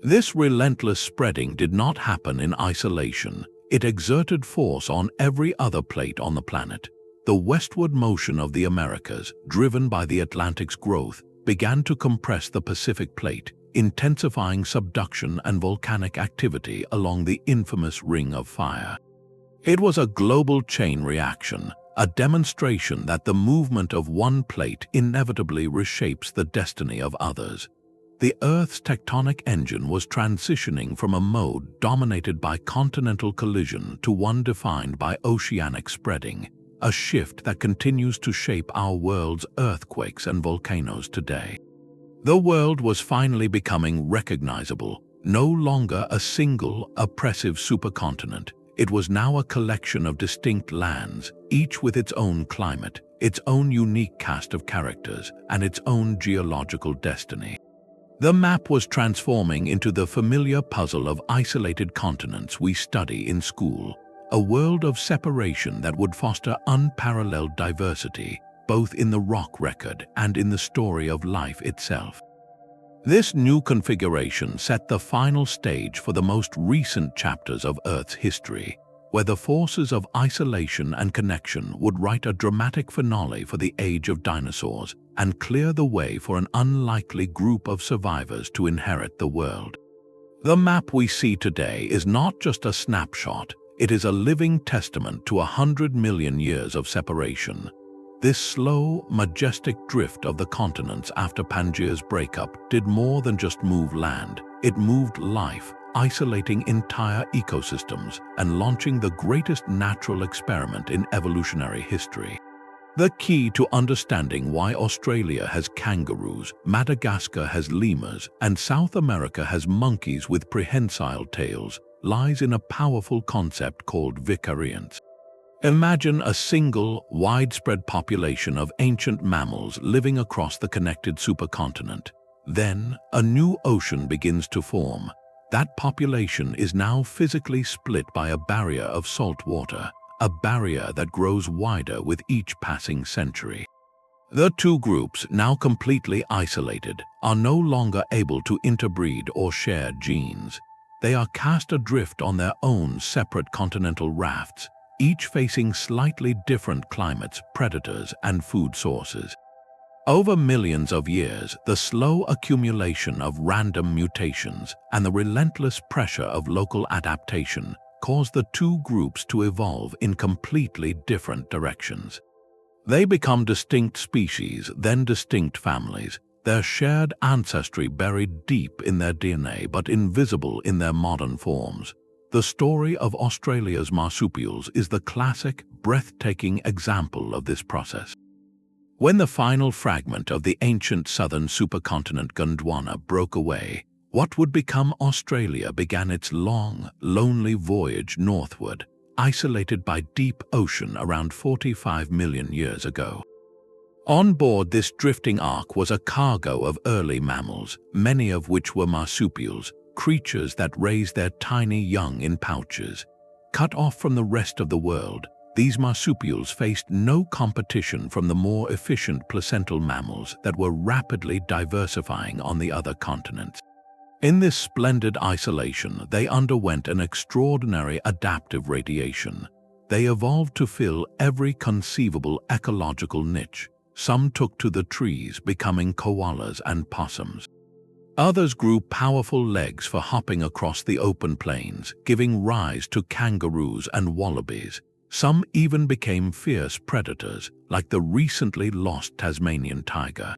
This relentless spreading did not happen in isolation. It exerted force on every other plate on the planet. The westward motion of the Americas, driven by the Atlantic's growth, began to compress the Pacific plate, intensifying subduction and volcanic activity along the infamous Ring of Fire. It was a global chain reaction, a demonstration that the movement of one plate inevitably reshapes the destiny of others. The Earth's tectonic engine was transitioning from a mode dominated by continental collision to one defined by oceanic spreading, a shift that continues to shape our world's earthquakes and volcanoes today. The world was finally becoming recognizable, no longer a single, oppressive supercontinent. It was now a collection of distinct lands, each with its own climate, its own unique cast of characters, and its own geological destiny. The map was transforming into the familiar puzzle of isolated continents we study in school, a world of separation that would foster unparalleled diversity, both in the rock record and in the story of life itself. This new configuration set the final stage for the most recent chapters of Earth's history, where the forces of isolation and connection would write a dramatic finale for the age of dinosaurs and clear the way for an unlikely group of survivors to inherit the world. The map we see today is not just a snapshot, it is a living testament to 100 million years of separation. This slow, majestic drift of the continents after Pangaea's breakup did more than just move land. It moved life, isolating entire ecosystems and launching the greatest natural experiment in evolutionary history. The key to understanding why Australia has kangaroos, Madagascar has lemurs, and South America has monkeys with prehensile tails lies in a powerful concept called vicariance. Imagine a single, widespread population of ancient mammals living across the connected supercontinent. Then, a new ocean begins to form. That population is now physically split by a barrier of salt water, a barrier that grows wider with each passing century. The two groups, now completely isolated, are no longer able to interbreed or share genes. They are cast adrift on their own separate continental rafts, each facing slightly different climates, predators, and food sources. Over millions of years, the slow accumulation of random mutations and the relentless pressure of local adaptation caused the two groups to evolve in completely different directions. They become distinct species, then distinct families, their shared ancestry buried deep in their DNA but invisible in their modern forms. The story of Australia's marsupials is the classic, breathtaking example of this process. When the final fragment of the ancient southern supercontinent Gondwana broke away, what would become Australia began its long, lonely voyage northward, isolated by deep ocean around 45 million years ago. On board this drifting ark was a cargo of early mammals, many of which were marsupials, creatures that raised their tiny young in pouches. Cut off from the rest of the world, these marsupials faced no competition from the more efficient placental mammals that were rapidly diversifying on the other continents. In this splendid isolation, they underwent an extraordinary adaptive radiation. They evolved to fill every conceivable ecological niche. Some took to the trees, becoming koalas and possums. Others grew powerful legs for hopping across the open plains, giving rise to kangaroos and wallabies. Some even became fierce predators, like the recently lost Tasmanian tiger.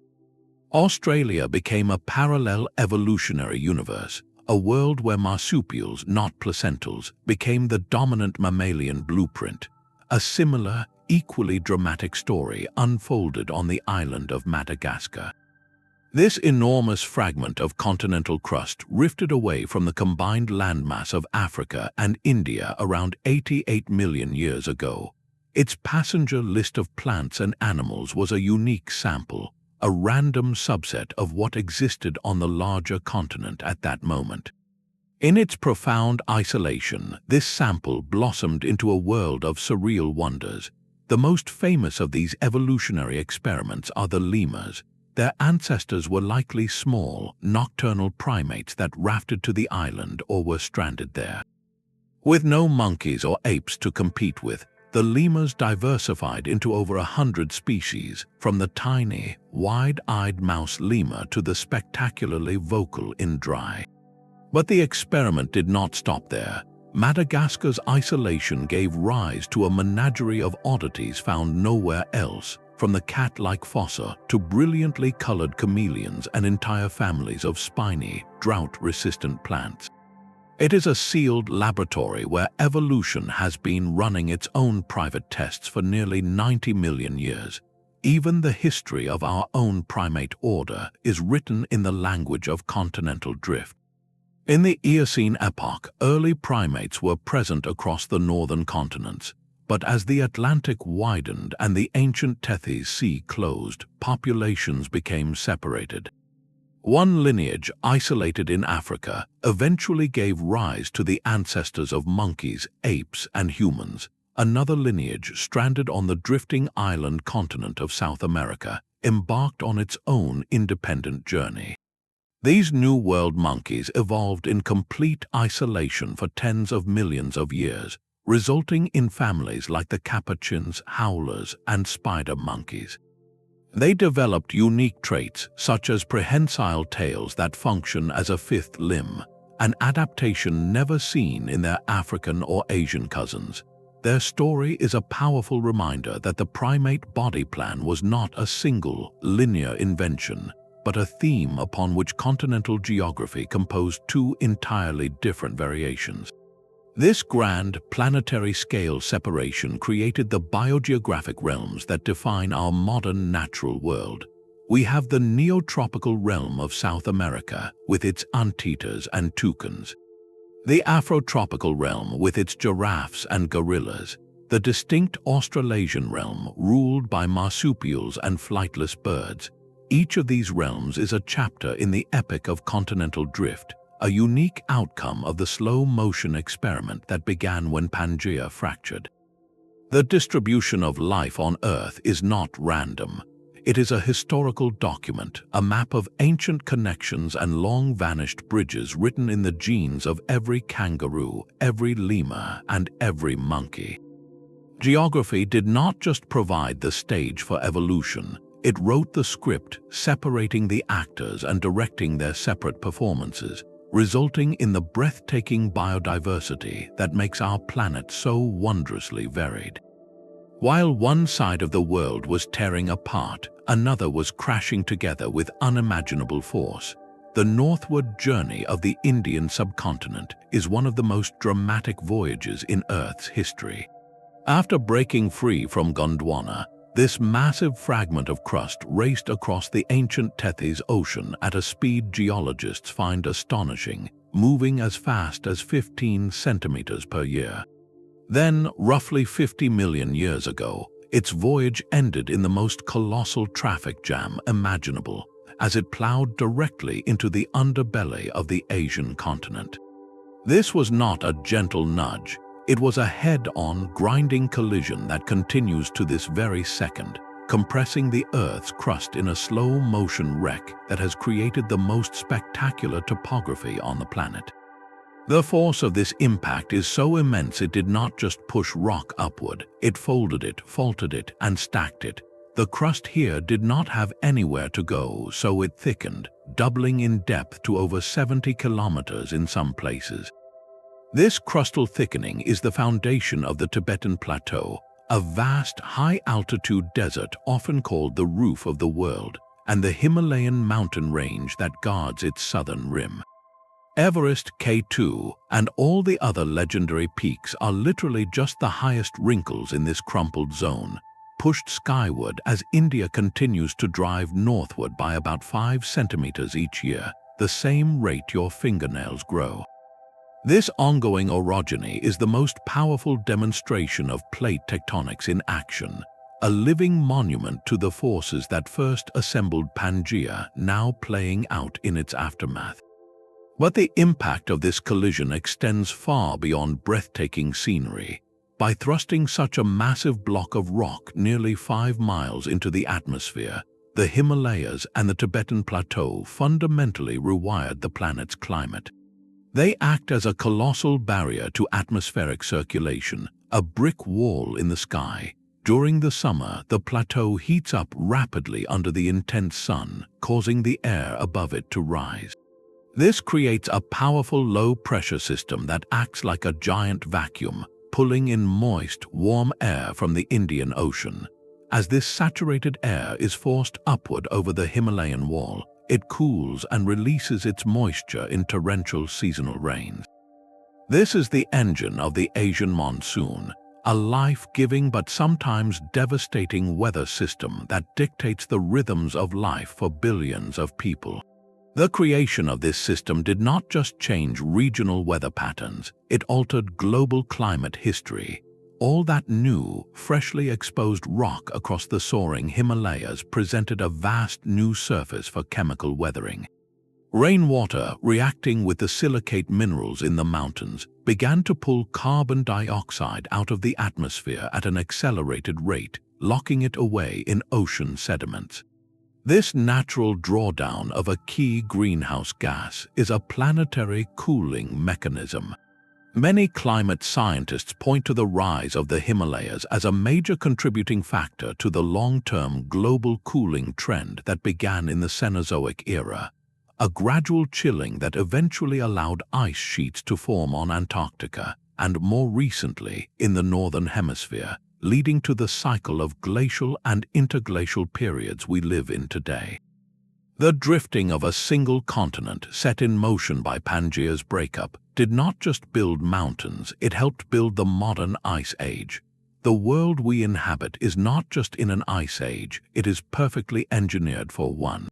Australia became a parallel evolutionary universe, a world where marsupials, not placentals, became the dominant mammalian blueprint. A similar, equally dramatic story unfolded on the island of Madagascar. This enormous fragment of continental crust rifted away from the combined landmass of Africa and India around 88 million years ago. Its passenger list of plants and animals was a unique sample, a random subset of what existed on the larger continent at that moment. In its profound isolation, this sample blossomed into a world of surreal wonders. The most famous of these evolutionary experiments are the lemurs. Their ancestors were likely small, nocturnal primates that rafted to the island or were stranded there. With no monkeys or apes to compete with, the lemurs diversified into over 100 species, from the tiny, wide-eyed mouse lemur to the spectacularly vocal indri. But the experiment did not stop there. Madagascar's isolation gave rise to a menagerie of oddities found nowhere else, from the cat-like fossa to brilliantly colored chameleons and entire families of spiny, drought-resistant plants. It is a sealed laboratory where evolution has been running its own private tests for nearly 90 million years. Even the history of our own primate order is written in the language of continental drift. In the Eocene epoch, early primates were present across the northern continents. But as the Atlantic widened and the ancient Tethys Sea closed, populations became separated. One lineage, isolated in Africa, eventually gave rise to the ancestors of monkeys, apes, and humans. Another lineage, stranded on the drifting island continent of South America, embarked on its own independent journey. These New World monkeys evolved in complete isolation for tens of millions of years, resulting in families like the capuchins, howlers, and spider monkeys. They developed unique traits such as prehensile tails that function as a fifth limb, an adaptation never seen in their African or Asian cousins. Their story is a powerful reminder that the primate body plan was not a single, linear invention, but a theme upon which continental geography composed two entirely different variations. This grand, planetary-scale separation created the biogeographic realms that define our modern natural world. We have the neotropical realm of South America, with its anteaters and toucans, the Afrotropical realm with its giraffes and gorillas, the distinct Australasian realm ruled by marsupials and flightless birds. Each of these realms is a chapter in the epic of continental drift, a unique outcome of the slow-motion experiment that began when Pangaea fractured. The distribution of life on Earth is not random. It is a historical document, a map of ancient connections and long-vanished bridges written in the genes of every kangaroo, every lemur, and every monkey. Geography did not just provide the stage for evolution, it wrote the script, separating the actors and directing their separate performances, resulting in the breathtaking biodiversity that makes our planet so wondrously varied. While one side of the world was tearing apart, another was crashing together with unimaginable force. The northward journey of the Indian subcontinent is one of the most dramatic voyages in Earth's history. After breaking free from Gondwana, this massive fragment of crust raced across the ancient Tethys Ocean at a speed geologists find astonishing, moving as fast as 15 centimeters per year. Then, roughly 50 million years ago, its voyage ended in the most colossal traffic jam imaginable, as it plowed directly into the underbelly of the Asian continent. This was not a gentle nudge, it was a head-on, grinding collision that continues to this very second, compressing the Earth's crust in a slow-motion wreck that has created the most spectacular topography on the planet. The force of this impact is so immense it did not just push rock upward, it folded it, faulted it, and stacked it. The crust here did not have anywhere to go, so it thickened, doubling in depth to over 70 kilometers in some places. This crustal thickening is the foundation of the Tibetan Plateau, a vast, high-altitude desert often called the roof of the world, and the Himalayan mountain range that guards its southern rim. Everest, K2, and all the other legendary peaks are literally just the highest wrinkles in this crumpled zone, pushed skyward as India continues to drive northward by about 5 centimeters each year, the same rate your fingernails grow. This ongoing orogeny is the most powerful demonstration of plate tectonics in action, a living monument to the forces that first assembled Pangaea, now playing out in its aftermath. But the impact of this collision extends far beyond breathtaking scenery. By thrusting such a massive block of rock nearly 5 miles into the atmosphere, the Himalayas and the Tibetan Plateau fundamentally rewired the planet's climate. They act as a colossal barrier to atmospheric circulation, a brick wall in the sky. During the summer, the plateau heats up rapidly under the intense sun, causing the air above it to rise. This creates a powerful low-pressure system that acts like a giant vacuum, pulling in moist, warm air from the Indian Ocean. As this saturated air is forced upward over the Himalayan wall, it cools and releases its moisture in torrential seasonal rains. This is the engine of the Asian monsoon, a life-giving but sometimes devastating weather system that dictates the rhythms of life for billions of people. The creation of this system did not just change regional weather patterns, it altered global climate history. All that new, freshly exposed rock across the soaring Himalayas presented a vast new surface for chemical weathering. Rainwater, reacting with the silicate minerals in the mountains, began to pull carbon dioxide out of the atmosphere at an accelerated rate, locking it away in ocean sediments. This natural drawdown of a key greenhouse gas is a planetary cooling mechanism. Many climate scientists point to the rise of the Himalayas as a major contributing factor to the long-term global cooling trend that began in the Cenozoic era, a gradual chilling that eventually allowed ice sheets to form on Antarctica and more recently in the Northern Hemisphere, leading to the cycle of glacial and interglacial periods we live in today. The drifting of a single continent set in motion by Pangaea's breakup did not just build mountains, it helped build the modern ice age. The world we inhabit is not just in an ice age, it is perfectly engineered for one.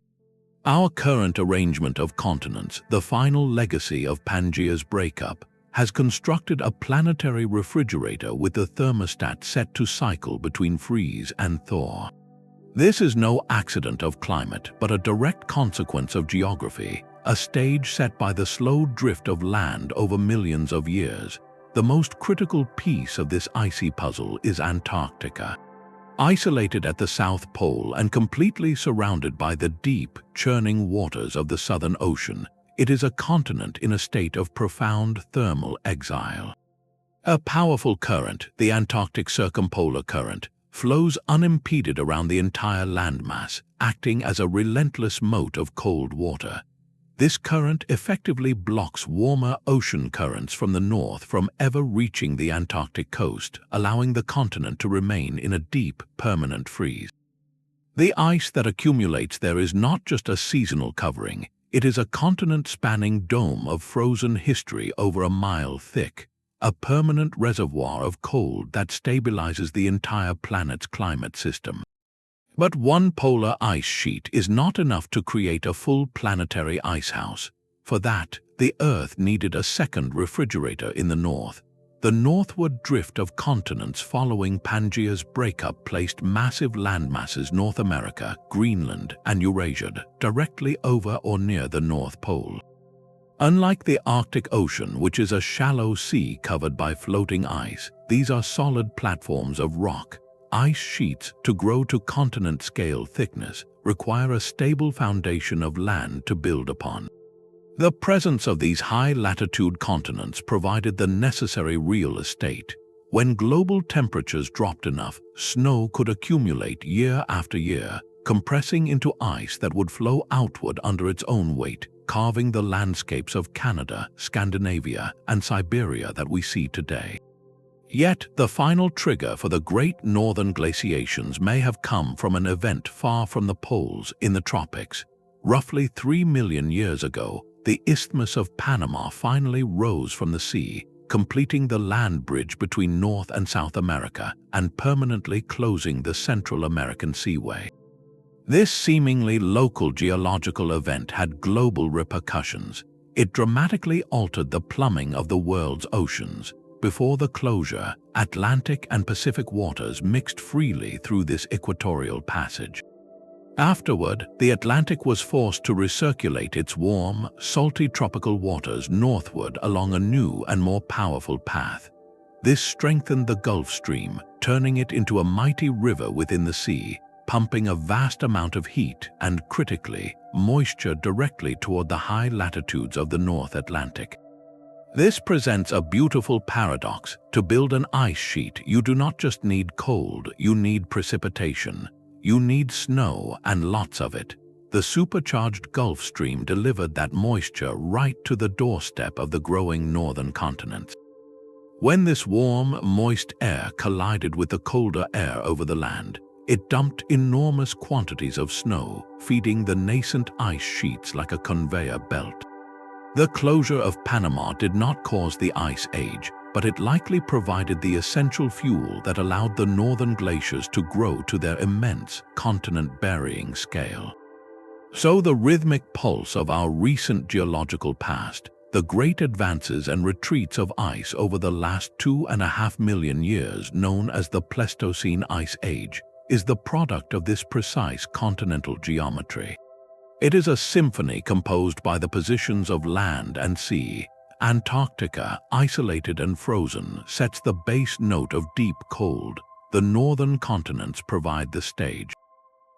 Our current arrangement of continents, the final legacy of Pangaea's breakup, has constructed a planetary refrigerator with the thermostat set to cycle between freeze and thaw. This is no accident of climate, but a direct consequence of geography, a stage set by the slow drift of land over millions of years. The most critical piece of this icy puzzle is Antarctica. Isolated at the South Pole and completely surrounded by the deep, churning waters of the Southern Ocean, it is a continent in a state of profound thermal exile. A powerful current, the Antarctic Circumpolar Current, flows unimpeded around the entire landmass, acting as a relentless moat of cold water. This current effectively blocks warmer ocean currents from the north from ever reaching the Antarctic coast, allowing the continent to remain in a deep, permanent freeze. The ice that accumulates there is not just a seasonal covering, it is a continent-spanning dome of frozen history over a mile thick, a permanent reservoir of cold that stabilizes the entire planet's climate system. But one polar ice sheet is not enough to create a full planetary icehouse. For that, the Earth needed a second refrigerator in the north. The northward drift of continents following Pangaea's breakup placed massive landmasses North America, Greenland, and Eurasia directly over or near the North Pole. Unlike the Arctic Ocean, which is a shallow sea covered by floating ice, these are solid platforms of rock. Ice sheets, to grow to continent-scale thickness, require a stable foundation of land to build upon. The presence of these high-latitude continents provided the necessary real estate. When global temperatures dropped enough, snow could accumulate year after year, compressing into ice that would flow outward under its own weight, carving the landscapes of Canada, Scandinavia, and Siberia that we see today. Yet, the final trigger for the great northern glaciations may have come from an event far from the poles in the tropics. Roughly 3 million years ago, the Isthmus of Panama finally rose from the sea, completing the land bridge between North and South America and permanently closing the Central American Seaway. This seemingly local geological event had global repercussions. It dramatically altered the plumbing of the world's oceans. Before the closure, Atlantic and Pacific waters mixed freely through this equatorial passage. Afterward, the Atlantic was forced to recirculate its warm, salty tropical waters northward along a new and more powerful path. This strengthened the Gulf Stream, turning it into a mighty river within the sea, pumping a vast amount of heat and, critically, moisture directly toward the high latitudes of the North Atlantic. This presents a beautiful paradox. To build an ice sheet, you do not just need cold, you need precipitation. You need snow and lots of it. The supercharged Gulf Stream delivered that moisture right to the doorstep of the growing northern continents. When this warm, moist air collided with the colder air over the land, it dumped enormous quantities of snow, feeding the nascent ice sheets like a conveyor belt. The closure of Panama did not cause the ice age, but it likely provided the essential fuel that allowed the northern glaciers to grow to their immense, continent-burying scale. So the rhythmic pulse of our recent geological past, the great advances and retreats of ice over the last 2.5 million years known as the Pleistocene Ice Age, is the product of this precise continental geometry. It is a symphony composed by the positions of land and sea. Antarctica, isolated and frozen, sets the bass note of deep cold. The northern continents provide the stage.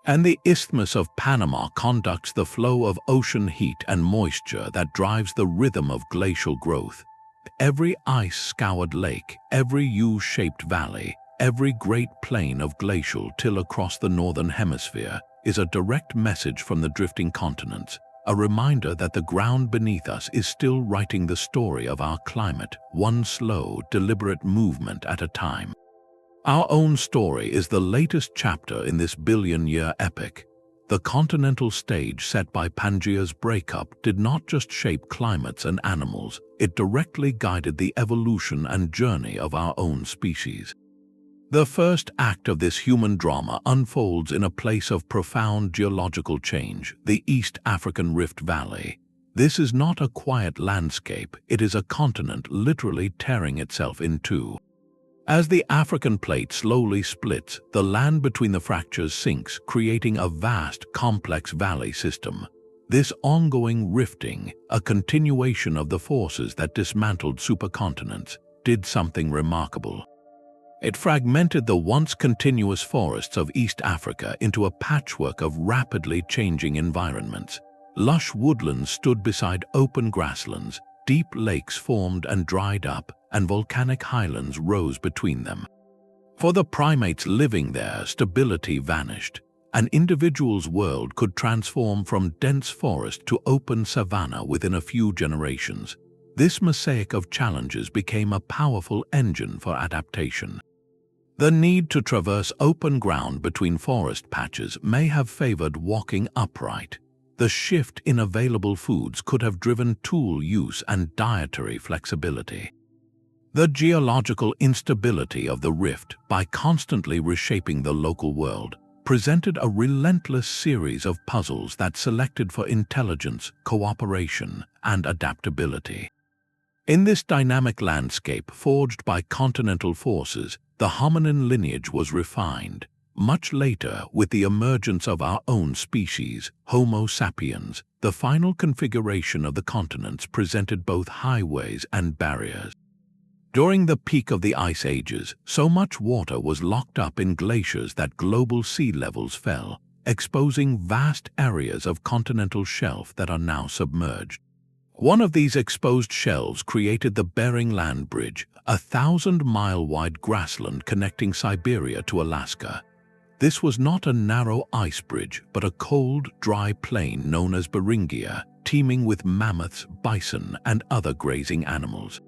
And the Isthmus of Panama conducts the flow of ocean heat and moisture that drives the rhythm of glacial growth. Every ice-scoured lake, every U-shaped valley, every great plain of glacial till across the northern hemisphere is a direct message from the drifting continents, a reminder that the ground beneath us is still writing the story of our climate, one slow, deliberate movement at a time. Our own story is the latest chapter in this billion-year epic. The continental stage set by Pangaea's breakup did not just shape climates and animals, it directly guided the evolution and journey of our own species. The first act of this human drama unfolds in a place of profound geological change, the East African Rift Valley. This is not a quiet landscape, it is a continent literally tearing itself in two. As the African plate slowly splits, the land between the fractures sinks, creating a vast, complex valley system. This ongoing rifting, a continuation of the forces that dismantled supercontinents, did something remarkable. It fragmented the once continuous forests of East Africa into a patchwork of rapidly changing environments. Lush woodlands stood beside open grasslands, deep lakes formed and dried up, and volcanic highlands rose between them. For the primates living there, stability vanished. An individual's world could transform from dense forest to open savanna within a few generations. This mosaic of challenges became a powerful engine for adaptation. The need to traverse open ground between forest patches may have favored walking upright. The shift in available foods could have driven tool use and dietary flexibility. The geological instability of the rift, by constantly reshaping the local world, presented a relentless series of puzzles that selected for intelligence, cooperation, and adaptability. In this dynamic landscape forged by continental forces, the hominin lineage was refined. Much later, with the emergence of our own species, Homo sapiens, the final configuration of the continents presented both highways and barriers. During the peak of the ice ages, so much water was locked up in glaciers that global sea levels fell, exposing vast areas of continental shelf that are now submerged. One of these exposed shelves created the Bering Land Bridge, a 1,000-mile-wide grassland connecting Siberia to Alaska. This was not a narrow ice bridge, but a cold, dry plain known as Beringia, teeming with mammoths, bison, and other grazing animals.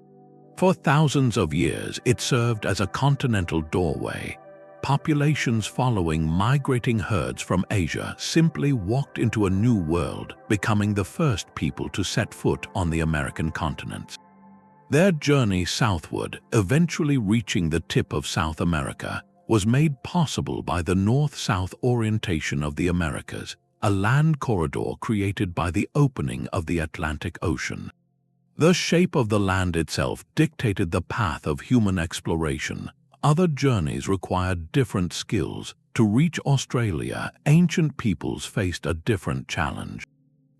For thousands of years, it served as a continental doorway. Populations following migrating herds from Asia simply walked into a new world, becoming the first people to set foot on the American continents. Their journey southward, eventually reaching the tip of South America, was made possible by the north-south orientation of the Americas, a land corridor created by the opening of the Atlantic Ocean. The shape of the land itself dictated the path of human exploration. Other journeys required different skills. To reach Australia, ancient peoples faced a different challenge.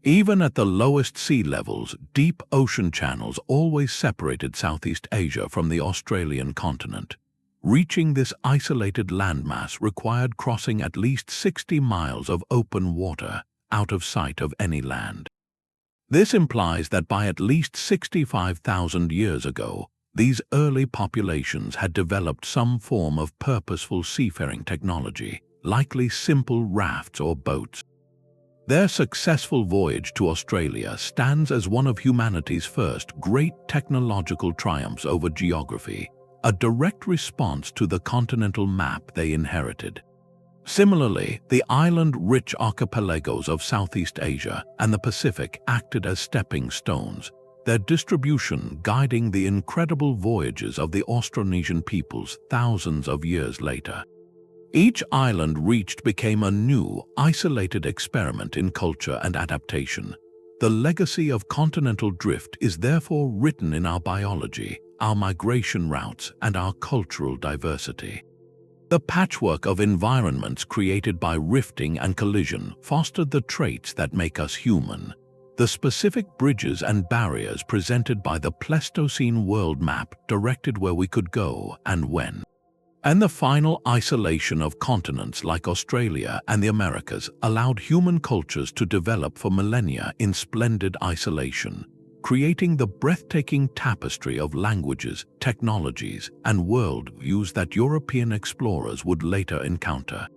Even at the lowest sea levels, deep ocean channels always separated Southeast Asia from the Australian continent. Reaching this isolated landmass required crossing at least 60 miles of open water, out of sight of any land. This implies that by at least 65,000 years ago, these early populations had developed some form of purposeful seafaring technology, likely simple rafts or boats. Their successful voyage to Australia stands as one of humanity's first great technological triumphs over geography, a direct response to the continental map they inherited. Similarly, the island-rich archipelagos of Southeast Asia and the Pacific acted as stepping stones, their distribution guiding the incredible voyages of the Austronesian peoples thousands of years later. Each island reached became a new, isolated experiment in culture and adaptation. The legacy of continental drift is therefore written in our biology, our migration routes, and our cultural diversity. The patchwork of environments created by rifting and collision fostered the traits that make us human. The specific bridges and barriers presented by the Pleistocene world map directed where we could go and when. And the final isolation of continents like Australia and the Americas allowed human cultures to develop for millennia in splendid isolation. creating the breathtaking tapestry of languages, technologies, and worldviews that European explorers would later encounter.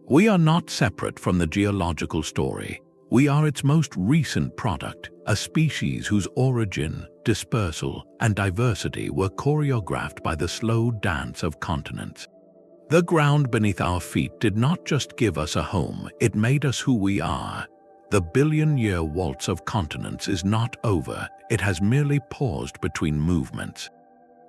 We are not separate from the geological story. We are its most recent product, a species whose origin, dispersal, and diversity were choreographed by the slow dance of continents. The ground beneath our feet did not just give us a home, it made us who we are. The billion-year waltz of continents is not over, it has merely paused between movements.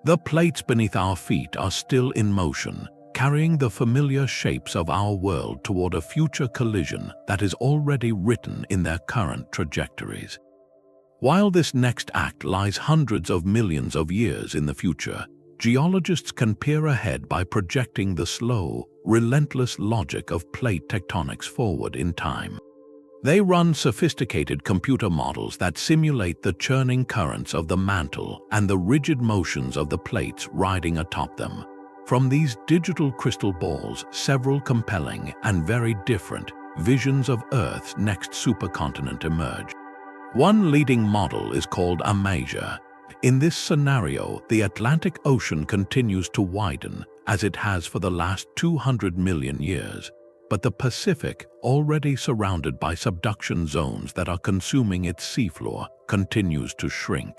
The plates beneath our feet are still in motion, carrying the familiar shapes of our world toward a future collision that is already written in their current trajectories. While this next act lies hundreds of millions of years in the future, geologists can peer ahead by projecting the slow, relentless logic of plate tectonics forward in time. They run sophisticated computer models that simulate the churning currents of the mantle and the rigid motions of the plates riding atop them. From these digital crystal balls, several compelling and very different visions of Earth's next supercontinent emerge. One leading model is called Amasia. In this scenario, the Atlantic Ocean continues to widen, as it has for the last 200 million years. But the Pacific, already surrounded by subduction zones that are consuming its seafloor, continues to shrink.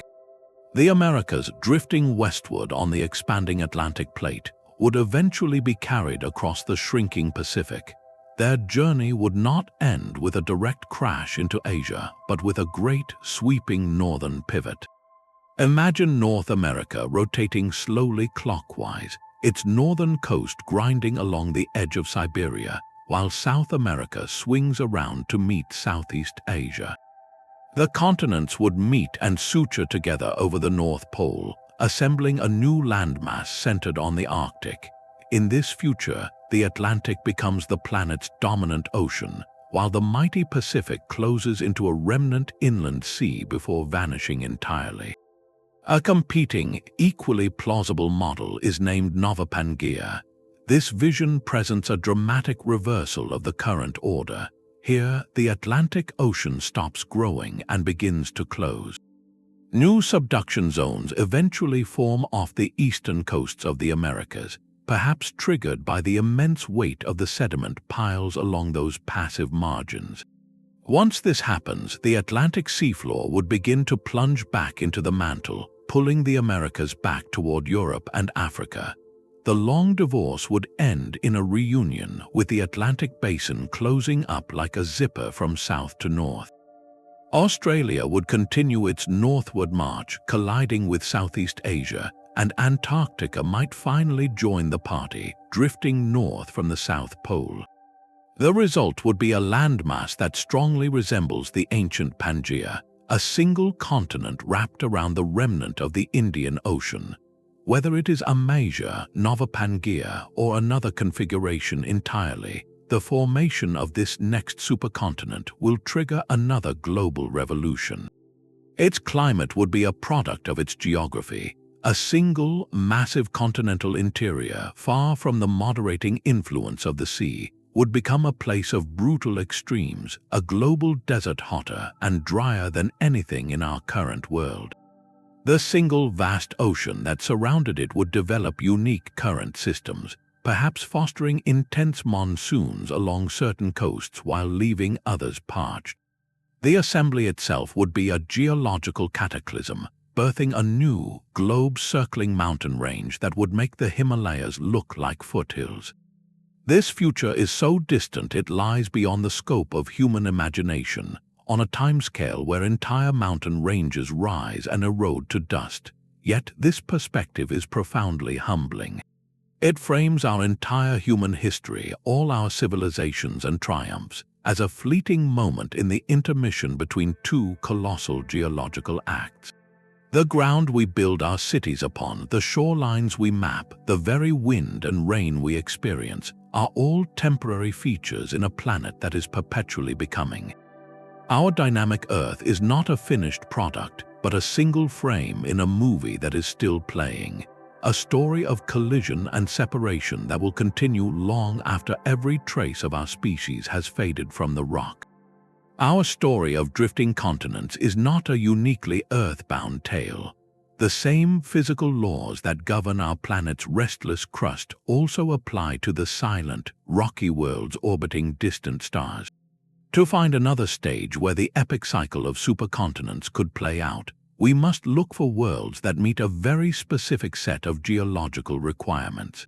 The Americas, drifting westward on the expanding Atlantic plate, would eventually be carried across the shrinking Pacific. Their journey would not end with a direct crash into Asia, but with a great, sweeping northern pivot. Imagine North America rotating slowly clockwise, its northern coast grinding along the edge of Siberia, while South America swings around to meet Southeast Asia. The continents would meet and suture together over the North Pole, assembling a new landmass centered on the Arctic. In this future, the Atlantic becomes the planet's dominant ocean, while the mighty Pacific closes into a remnant inland sea before vanishing entirely. A competing, equally plausible model is named Nova Pangaea. This vision presents a dramatic reversal of the current order. Here, the Atlantic Ocean stops growing and begins to close. New subduction zones eventually form off the eastern coasts of the Americas, perhaps triggered by the immense weight of the sediment piles along those passive margins. Once this happens, the Atlantic seafloor would begin to plunge back into the mantle, pulling the Americas back toward Europe and Africa. The long divorce would end in a reunion, with the Atlantic basin closing up like a zipper from south to north. Australia would continue its northward march, colliding with Southeast Asia, and Antarctica might finally join the party, drifting north from the South Pole. The result would be a landmass that strongly resembles the ancient Pangaea, a single continent wrapped around the remnant of the Indian Ocean. Whether it is Amasia, Nova Pangaea, or another configuration entirely, the formation of this next supercontinent will trigger another global revolution. Its climate would be a product of its geography, a single, massive continental interior far from the moderating influence of the sea, would become a place of brutal extremes, a global desert hotter and drier than anything in our current world. The single vast ocean that surrounded it would develop unique current systems, perhaps fostering intense monsoons along certain coasts while leaving others parched. The assembly itself would be a geological cataclysm, birthing a new, globe-circling mountain range that would make the Himalayas look like foothills. This future is so distant it lies beyond the scope of human imagination, on a timescale where entire mountain ranges rise and erode to dust. Yet this perspective is profoundly humbling. It frames our entire human history, all our civilizations and triumphs, as a fleeting moment in the intermission between two colossal geological acts. The ground we build our cities upon, the shorelines we map, the very wind and rain we experience, are all temporary features in a planet that is perpetually becoming. Our dynamic Earth is not a finished product, but a single frame in a movie that is still playing. A story of collision and separation that will continue long after every trace of our species has faded from the rock. Our story of drifting continents is not a uniquely earthbound tale. The same physical laws that govern our planet's restless crust also apply to the silent, rocky worlds orbiting distant stars. To find another stage where the epic cycle of supercontinents could play out, we must look for worlds that meet a very specific set of geological requirements.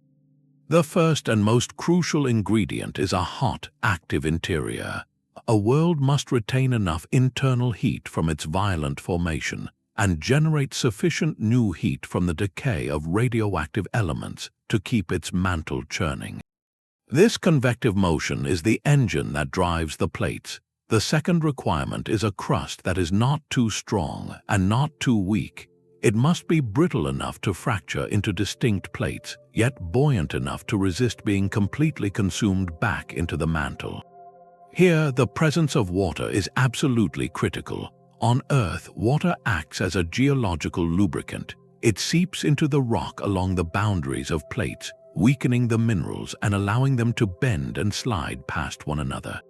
The first and most crucial ingredient is a hot, active interior. A world must retain enough internal heat from its violent formation and generate sufficient new heat from the decay of radioactive elements to keep its mantle churning. This convective motion is the engine that drives the plates. The second requirement is a crust that is not too strong and not too weak. It must be brittle enough to fracture into distinct plates, yet buoyant enough to resist being completely consumed back into the mantle. Here, the presence of water is absolutely critical. On Earth, water acts as a geological lubricant. It seeps into the rock along the boundaries of plates, weakening the minerals and allowing them to bend and slide past one another.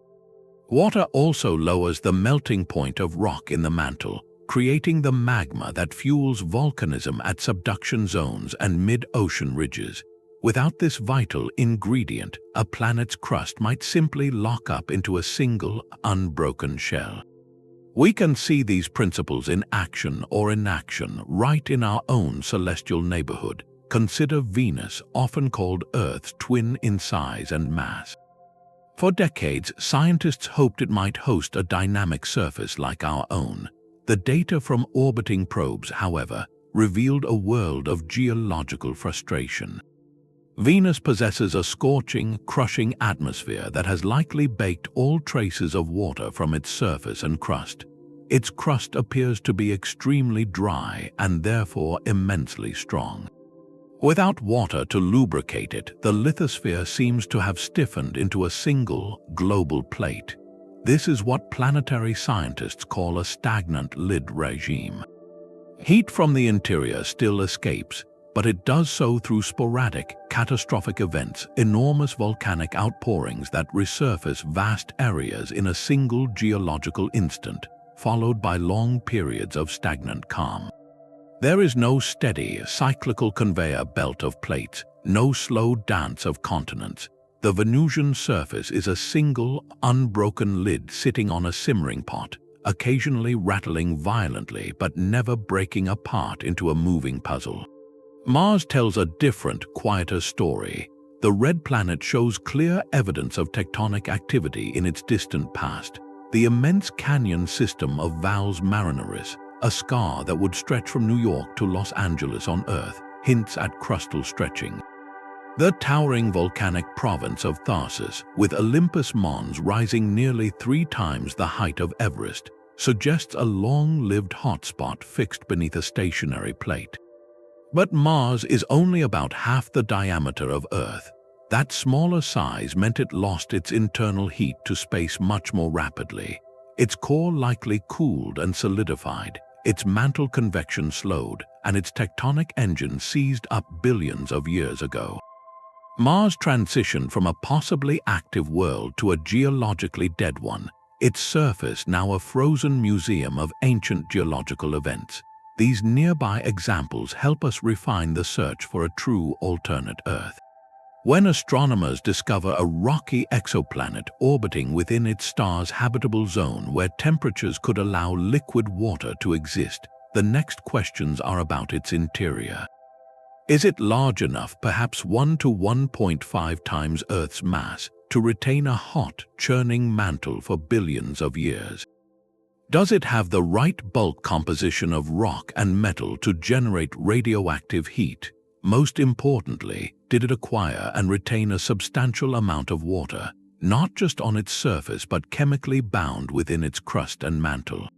Water also lowers the melting point of rock in the mantle, creating the magma that fuels volcanism at subduction zones and mid-ocean ridges. Without this vital ingredient, a planet's crust might simply lock up into a single, unbroken shell. We can see these principles in action or inaction right in our own celestial neighborhood. Consider Venus, often called Earth's twin in size and mass. For decades, scientists hoped it might host a dynamic surface like our own. The data from orbiting probes, however, revealed a world of geological frustration. Venus possesses a scorching, crushing atmosphere that has likely baked all traces of water from its surface and crust. Its crust appears to be extremely dry and therefore immensely strong. Without water to lubricate it, the lithosphere seems to have stiffened into a single, global plate. This is what planetary scientists call a stagnant lid regime. Heat from the interior still escapes, but it does so through sporadic, catastrophic events, enormous volcanic outpourings that resurface vast areas in a single geological instant, followed by long periods of stagnant calm. There is no steady, cyclical conveyor belt of plates, no slow dance of continents. The Venusian surface is a single, unbroken lid sitting on a simmering pot, occasionally rattling violently but never breaking apart into a moving puzzle. Mars tells a different, quieter story. The red planet shows clear evidence of tectonic activity in its distant past. The immense canyon system of Valles Marineris, a scar that would stretch from New York to Los Angeles on Earth, hints at crustal stretching. The towering volcanic province of Tharsis, with Olympus Mons rising nearly 3 times the height of Everest, suggests a long-lived hotspot fixed beneath a stationary plate. But Mars is only about half the diameter of Earth. That smaller size meant it lost its internal heat to space much more rapidly. Its core likely cooled and solidified, its mantle convection slowed, and its tectonic engine seized up billions of years ago. Mars transitioned from a possibly active world to a geologically dead one, its surface now a frozen museum of ancient geological events. These nearby examples help us refine the search for a true alternate Earth. When astronomers discover a rocky exoplanet orbiting within its star's habitable zone where temperatures could allow liquid water to exist, the next questions are about its interior. Is it large enough, perhaps 1 to 1.5 times Earth's mass, to retain a hot, churning mantle for billions of years? Does it have the right bulk composition of rock and metal to generate radioactive heat? Most importantly, did it acquire and retain a substantial amount of water, not just on its surface but chemically bound within its crust and mantle?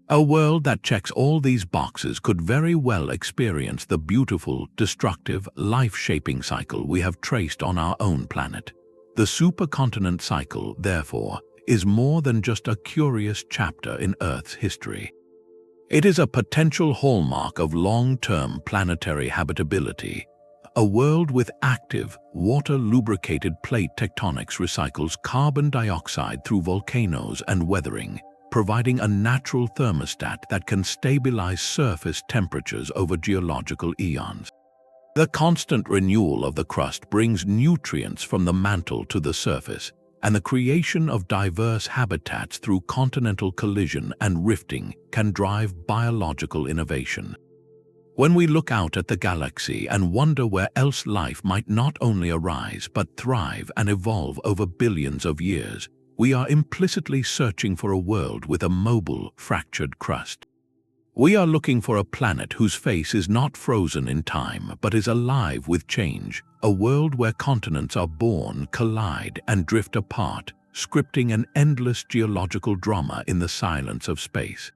A world that checks all these boxes could very well experience the beautiful, destructive, life-shaping cycle we have traced on our own planet. The supercontinent cycle, therefore, is more than just a curious chapter in Earth's history. It is a potential hallmark of long-term planetary habitability, A world with active, water-lubricated plate tectonics recycles carbon dioxide through volcanoes and weathering, providing a natural thermostat that can stabilize surface temperatures over geological eons. The constant renewal of the crust brings nutrients from the mantle to the surface, and the creation of diverse habitats through continental collision and rifting can drive biological innovation. When we look out at the galaxy and wonder where else life might not only arise but thrive and evolve over billions of years, we are implicitly searching for a world with a mobile, fractured crust. We are looking for a planet whose face is not frozen in time but is alive with change, a world where continents are born, collide, and drift apart, scripting an endless geological drama in the silence of space.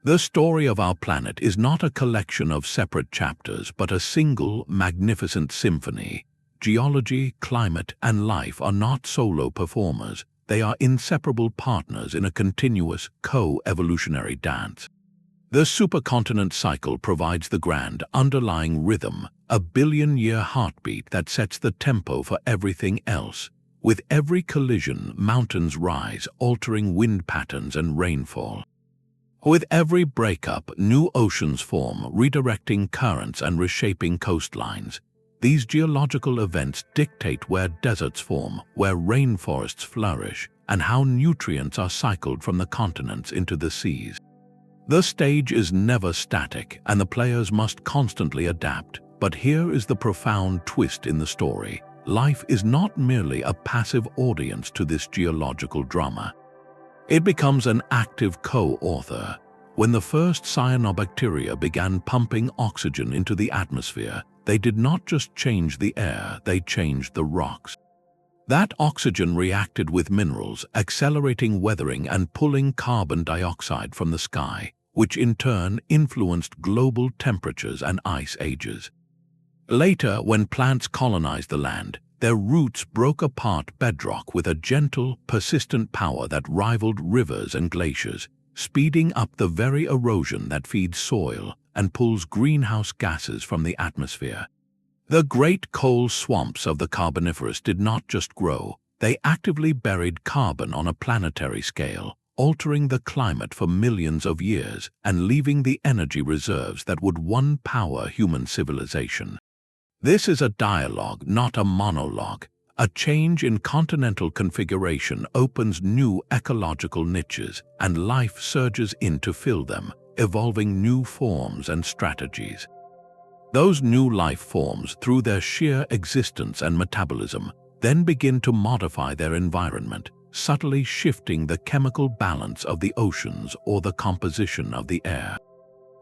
The story of our planet is not a collection of separate chapters but a single, magnificent symphony. Geology, climate, and life are not solo performers, they are inseparable partners in a continuous, co-evolutionary dance. The supercontinent cycle provides the grand, underlying rhythm, a billion-year heartbeat that sets the tempo for everything else. With every collision, mountains rise, altering wind patterns and rainfall. With every breakup, new oceans form, redirecting currents and reshaping coastlines. These geological events dictate where deserts form, where rainforests flourish, and how nutrients are cycled from the continents into the seas. The stage is never static, and the players must constantly adapt. But here is the profound twist in the story. Life is not merely a passive audience to this geological drama. It becomes an active co-author. When the first cyanobacteria began pumping oxygen into the atmosphere, they did not just change the air, they changed the rocks. That oxygen reacted with minerals, accelerating weathering and pulling carbon dioxide from the sky, which in turn influenced global temperatures and ice ages. Later, when plants colonized the land, their roots broke apart bedrock with a gentle, persistent power that rivaled rivers and glaciers, speeding up the very erosion that feeds soil and pulls greenhouse gases from the atmosphere. The great coal swamps of the Carboniferous did not just grow, they actively buried carbon on a planetary scale, altering the climate for millions of years and leaving the energy reserves that would one power human civilization. This is a dialogue, not a monologue. A change in continental configuration opens new ecological niches, and life surges in to fill them, evolving new forms and strategies. Those new life forms, through their sheer existence and metabolism, then begin to modify their environment, subtly shifting the chemical balance of the oceans or the composition of the air.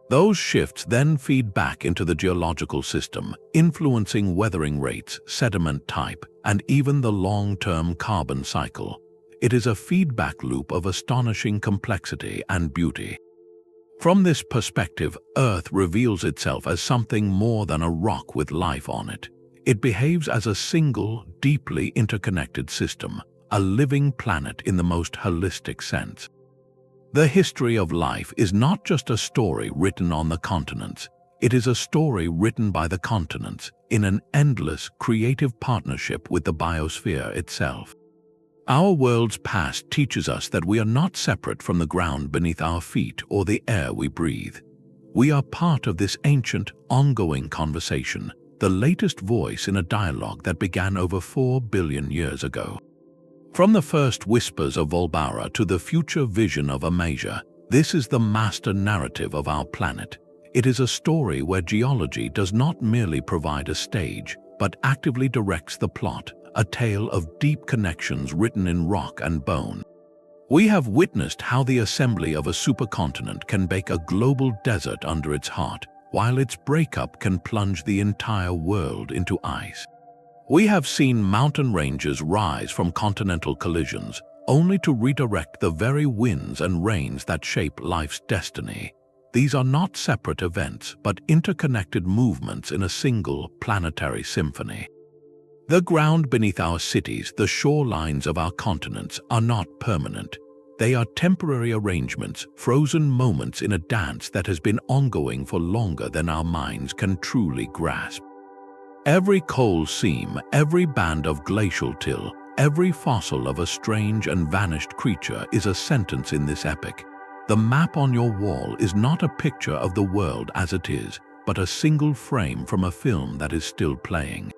Those shifts then feed back into the geological system, influencing weathering rates, sediment type, and even the long-term carbon cycle. It is a feedback loop of astonishing complexity and beauty. From this perspective, Earth reveals itself as something more than a rock with life on it. It behaves as a single, deeply interconnected system, a living planet in the most holistic sense. The history of life is not just a story written on the continents. It is a story written by the continents in an endless, creative partnership with the biosphere itself. Our world's past teaches us that we are not separate from the ground beneath our feet or the air we breathe. We are part of this ancient, ongoing conversation, the latest voice in a dialogue that began over 4 billion years ago. From the first whispers of Vaalbara to the future vision of Amasia, this is the master narrative of our planet. It is a story where geology does not merely provide a stage, but actively directs the plot, a tale of deep connections written in rock and bone. We have witnessed how the assembly of a supercontinent can bake a global desert under its heart, while its breakup can plunge the entire world into ice. We have seen mountain ranges rise from continental collisions, only to redirect the very winds and rains that shape life's destiny. These are not separate events, but interconnected movements in a single planetary symphony. The ground beneath our cities, the shorelines of our continents, are not permanent. They are temporary arrangements, frozen moments in a dance that has been ongoing for longer than our minds can truly grasp. Every coal seam, every band of glacial till, every fossil of a strange and vanished creature is a sentence in this epic. The map on your wall is not a picture of the world as it is, but a single frame from a film that is still playing.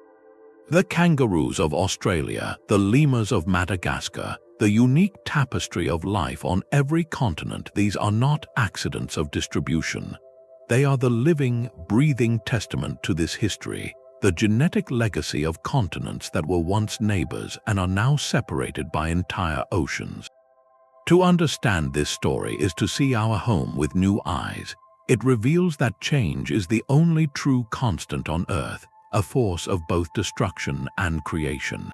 The kangaroos of Australia, the lemurs of Madagascar, the unique tapestry of life on every continent, these are not accidents of distribution. They are the living, breathing testament to this history, the genetic legacy of continents that were once neighbors and are now separated by entire oceans. To understand this story is to see our home with new eyes. It reveals that change is the only true constant on Earth, a force of both destruction and creation.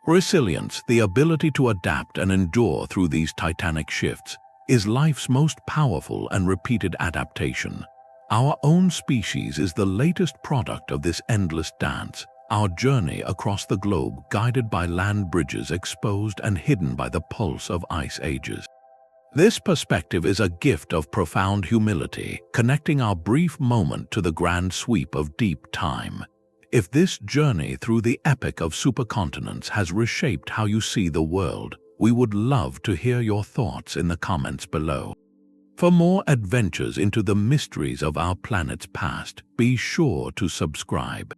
Resilience, the ability to adapt and endure through these titanic shifts, is life's most powerful and repeated adaptation. Our own species is the latest product of this endless dance, our journey across the globe guided by land bridges exposed and hidden by the pulse of ice ages. This perspective is a gift of profound humility, connecting our brief moment to the grand sweep of deep time. If this journey through the epic of supercontinents has reshaped how you see the world, we would love to hear your thoughts in the comments below. For more adventures into the mysteries of our planet's past, be sure to subscribe.